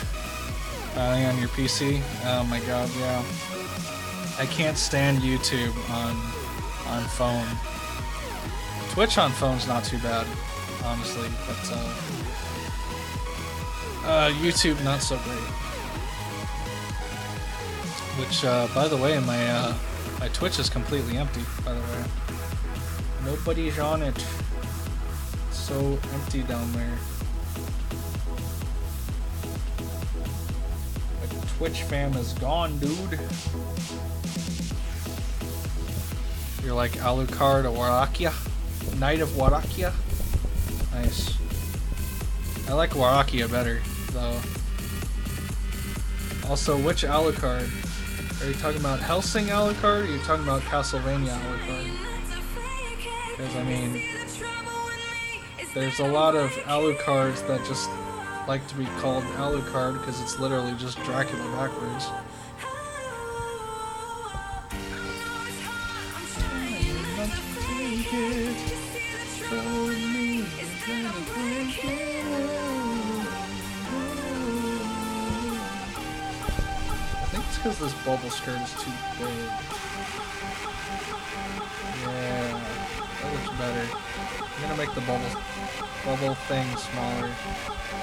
On your PC? Oh my god, yeah. I can't stand YouTube on phone. Twitch on phone's not too bad, honestly, but YouTube not so great. Which, by the way, my Twitch is completely empty, by the way. Nobody's on it. It's so empty down there. The Twitch fam is gone, dude. You're like Alucard or Warakia? Knight of Warakia? Nice. I like Warakia better, though. Also, which Alucard? Are you talking about Helsing Alucard, or are you talking about Castlevania Alucard? Because, I mean, there's a lot of Alucards that just like to be called Alucard because it's literally just Dracula backwards. Because this bubble skirt is too big. Yeah, that looks better. I'm gonna make the bubble thing smaller.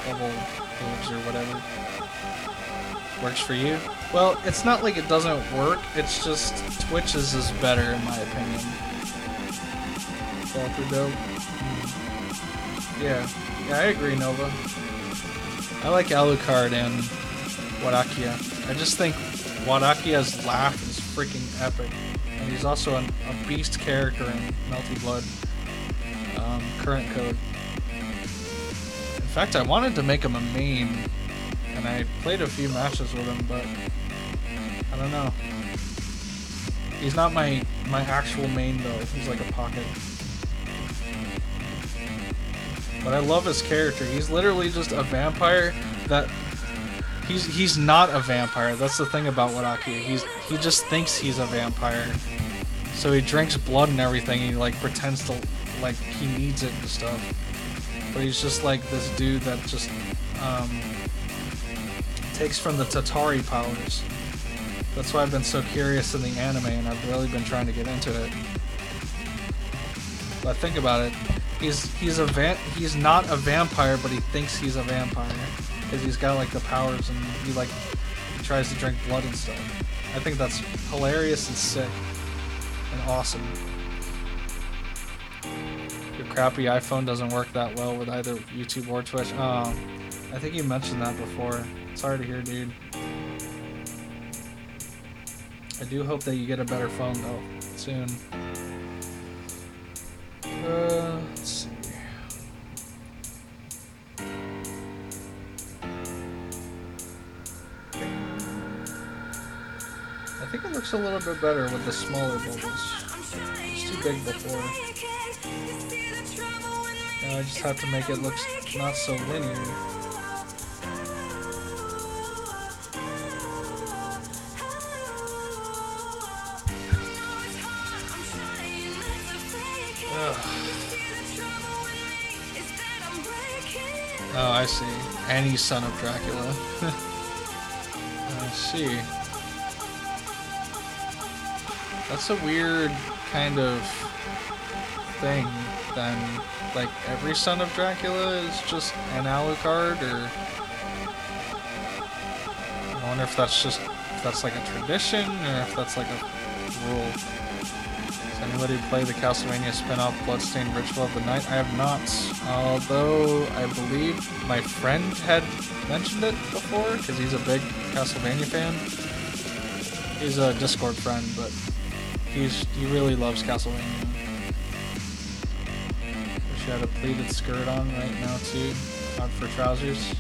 Bubble boobs or whatever. Works for you? Well, it's not like it doesn't work, it's just Twitch's is better in my opinion. Fall through dope. Yeah, I agree, Nova. I like Alucard and Warakia. I just think Warakia's laugh is freaking epic, and he's also a beast character in Melty Blood current code. In fact, I wanted to make him a main, and I played a few matches with him, but I don't know. He's not my actual main though. He's like a pocket. But I love his character. He's literally just a vampire that. He's not a vampire. That's the thing about Warakia. He just thinks he's a vampire. So he drinks blood and everything. He like pretends to like he needs it and stuff. But he's just like this dude that just takes from the Tatari powers. That's why I've been so curious in the anime, and I've really been trying to get into it. But think about it. He's not a vampire, but he thinks he's a vampire. Because he's got like the powers and he tries to drink blood and stuff. I think that's hilarious and sick and awesome. Your crappy iPhone doesn't work that well with either YouTube or Twitch. Oh, I think you mentioned that before. Sorry to hear, dude. I do hope that you get a better phone though soon. Let's see. I think it looks a little bit better with the smaller bubbles. It's too big before. Now I just have to make it look not so linear. Ugh. Oh, I see. And he's son of Dracula. I see. That's a weird kind of thing. Then, like, every son of Dracula is just an Alucard, or I wonder if that's like a tradition, or if that's like a rule. Does anybody play the Castlevania spin-off Bloodstained Ritual of the Night? I have not, although I believe my friend had mentioned it before, because he's a big Castlevania fan. He's a Discord friend, but he really loves Castlevania. Wish you had a pleated skirt on right now too, not for trousers.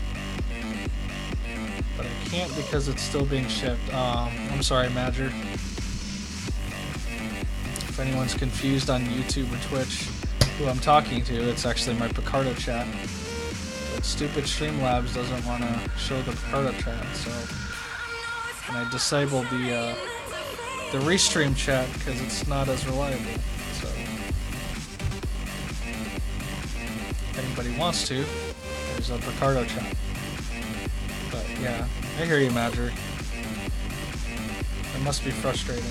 But I can't because it's still being shipped. I'm sorry, Madger. If anyone's confused on YouTube or Twitch who I'm talking to, it's actually my Picarto chat. But stupid Streamlabs doesn't want to show the Picarto chat, so... And I disabled the restream chat because it's not as reliable. So if anybody wants to, there's a Picarto chat. But yeah, I hear you, Madger. It must be frustrating.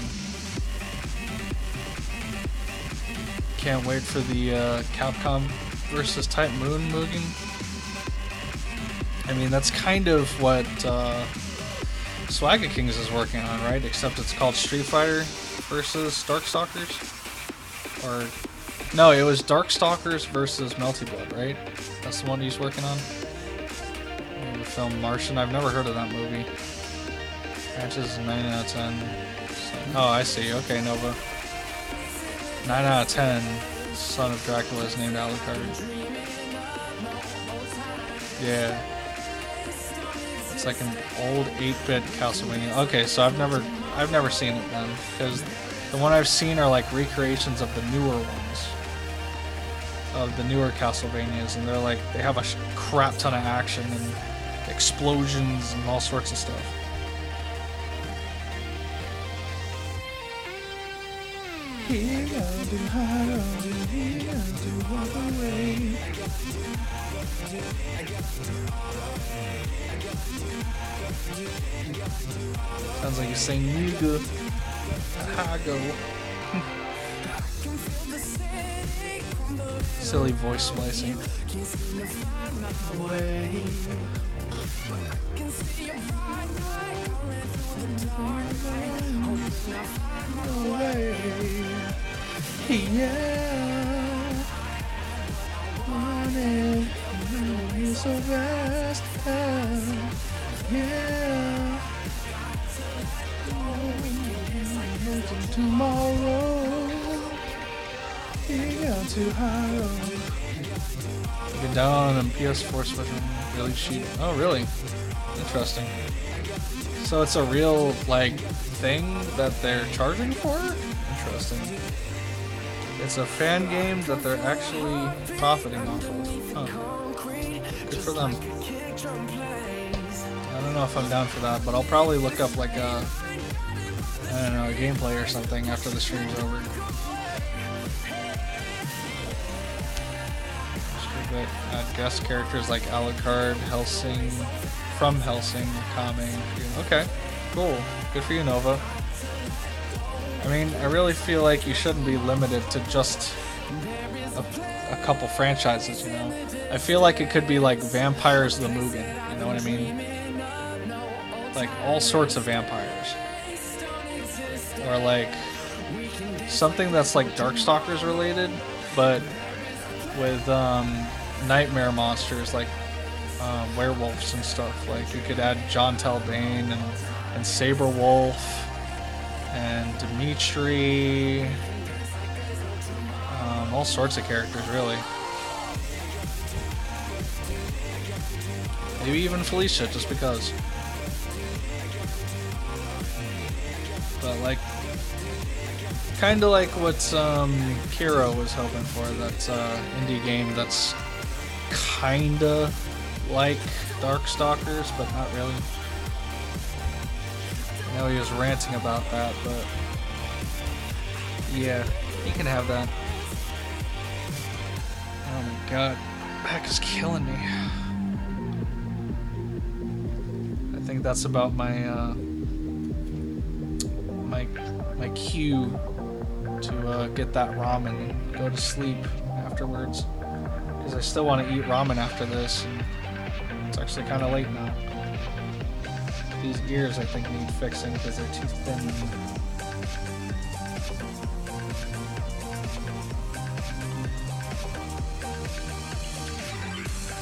Can't wait for the Capcom versus Type Moon Mugen. I mean, that's kind of what Swagga Kings is working on, right? Except it's called Street Fighter versus Darkstalkers. Or no, it was Darkstalkers versus Melty Blood, right? That's the one he's working on. The film Martian. I've never heard of that movie. Matches 9 out of 10. Oh, I see. Okay, Nova. 9 out of 10. Son of Dracula is named Alucard. Yeah. It's like an old 8-bit Castlevania. Okay, so I've never seen it then, because the one I've seen are like recreations of the newer ones, of the newer Castlevanias, and they have a crap ton of action and explosions and all sorts of stuff. Sounds like you're saying nigga. Hago. Silly voice splicing. Yeah. Money, so fast. Yeah. Tomorrow, yeah, too high. You can download on PS4 Switch and really cheap. Oh, really? Interesting. So it's a real like thing that they're charging for? Interesting. It's a fan game that they're actually profiting off of. Huh. Good for them. I don't know if I'm down for that, but I'll probably look up like a, I don't know, a gameplay or something after the stream's over. Add guest characters like Alucard, Helsing, from Helsing, Kame. Okay, cool. Good for you, Nova. I mean, I really feel like you shouldn't be limited to just a couple franchises, you know? I feel like it could be like Vampires the Mugen, you know what I mean? Like all sorts of vampires. Or like something that's like Darkstalkers related, but with nightmare monsters like werewolves and stuff. Like you could add John Talbane and Saberwolf and Dimitri, all sorts of characters really. Maybe even Felicia, just because. But like, kind of like what Kiro was hoping for. That's indie game that's kind of like Darkstalkers, but not really. I know he was ranting about that, but yeah, he can have that. Oh my god, back is killing me. I think that's about my my my cue to get that ramen and go to sleep afterwards. Because I still want to eat ramen after this, and it's actually kind of late now. These ears, I think, need fixing because they're too thin.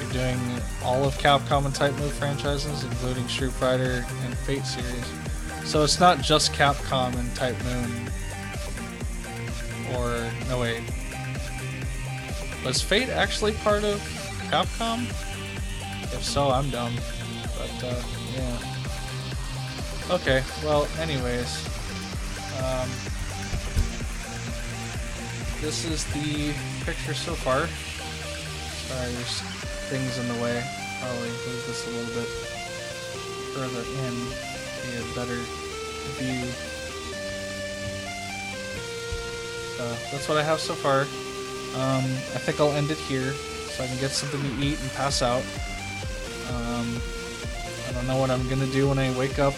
You're doing all of Capcom and Type Move franchises, including Street Fighter and Fate series. So it's not just Capcom and Type Moon. Or, no wait. Was Fate actually part of Capcom? If so, I'm dumb. But, yeah. Okay, well, anyways. This is the picture so far. Sorry, there's things in the way. Probably move this a little bit further in to get a better view. So that's what I have so far. I think I'll end it here so I can get something to eat and pass out. I don't know what I'm gonna do when I wake up.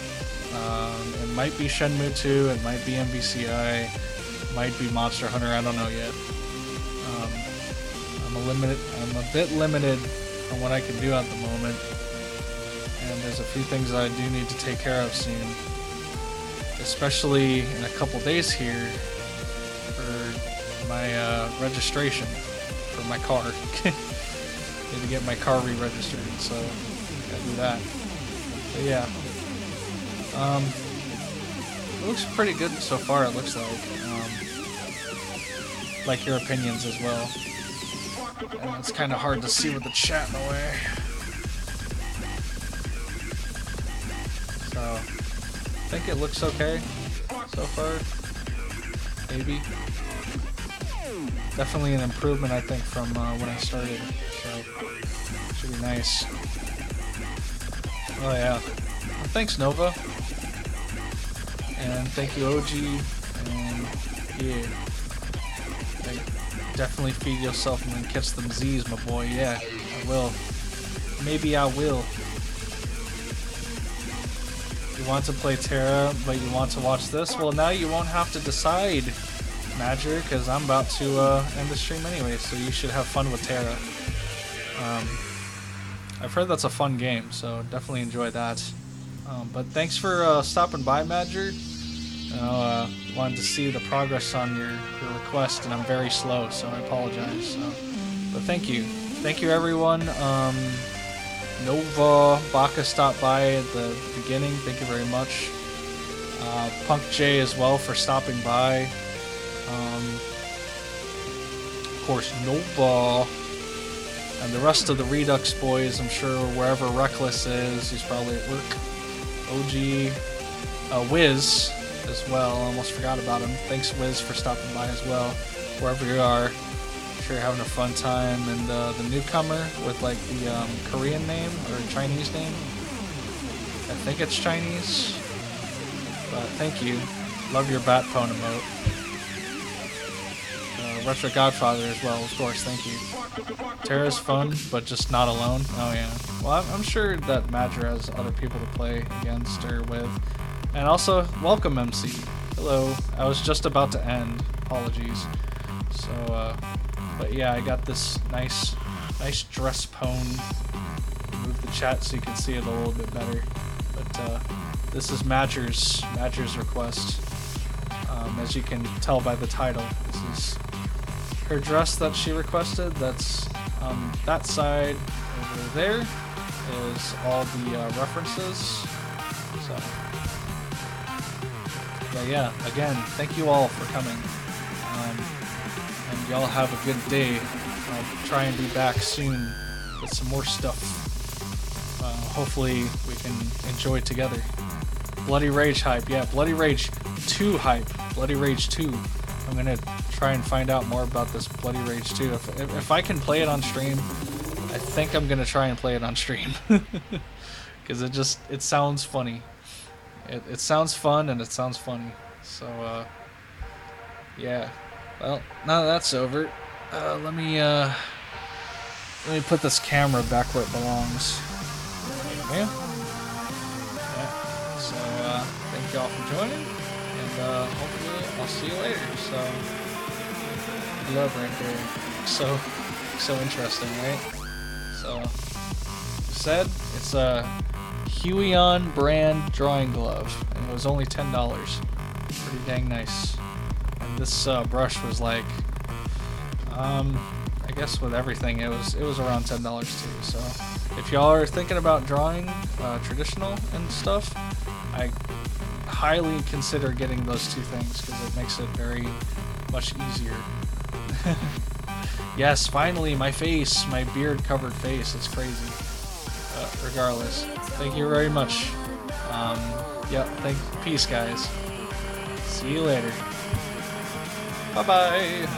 It might be Shenmue 2, it might be MVCI, it might be Monster Hunter, I don't know yet. I'm a bit limited on what I can do at the moment, and there's a few things that I do need to take care of soon, especially in a couple days here for my registration for my car. Need to get my car re-registered, so gotta do that. But yeah. It looks pretty good so far, it looks like your opinions as well. And it's kind of hard to see with the chat in the way. So, I think it looks okay so far. Maybe. Definitely an improvement, I think, from when I started. So, should be nice. Oh yeah. Well, thanks, Nova. And thank you, OG. And yeah. Definitely feed yourself and then catch them Z's, my boy. Yeah, I will. Maybe I will. You want to play Terra, but you want to watch this? Well, now you won't have to decide, Madger, because I'm about to end the stream anyway, so you should have fun with Terra. I've heard that's a fun game, so definitely enjoy that. But thanks for stopping by, Madger. Wanted to see the progress on your request, and I'm very slow, so I apologize. But thank you. Thank you, everyone. Nova Baka stopped by at the beginning. Thank you very much. Punk J as well for stopping by. Of course, Nova. And the rest of the Redux boys, I'm sure, wherever Reckless is, he's probably at work. OG, Wiz as well, almost forgot about him. Thanks, Wiz, for stopping by as well, wherever you are. I'm sure you're having a fun time. And the newcomer with like the Korean name or Chinese name, I think it's Chinese, but thank you. Love your bat phone emote. Retro Godfather as well, of course, thank you. Terra's fun, but just not alone. Oh yeah. Well, I'm sure that Madger has other people to play against or with. And also, welcome MC. Hello. I was just about to end. Apologies. So, but yeah, I got this nice dress pone. Move the chat so you can see it a little bit better. But this is Madger's request. As you can tell by the title, this is her dress that she requested. That's that side over there is all the references. So. Yeah, again, thank you all for coming, and y'all have a good day. I'll try and be back soon with some more stuff. Hopefully we can enjoy it together. Bloody Rage hype, yeah, Bloody Rage 2 hype, Bloody Rage 2. I'm gonna try and find out more about this Bloody Rage 2. If I can play it on stream, I think I'm gonna try and play it on stream, because it sounds funny. It sounds fun and it sounds funny. So, yeah. Well, now that that's over, let me put this camera back where it belongs. Yeah. So, thank y'all for joining, and And hopefully I'll see you later. So, love right there. So interesting, right? So, said it's a Huion brand drawing glove, and it was only $10. Pretty dang nice. And this brush was like, I guess with everything, it was around $10 too. So, if y'all are thinking about drawing traditional and stuff, I highly consider getting those two things because it makes it very much easier. Yes, finally, my face, my beard-covered face. It's crazy. Regardless, thank you very much. Peace, guys. See you later. Bye-bye.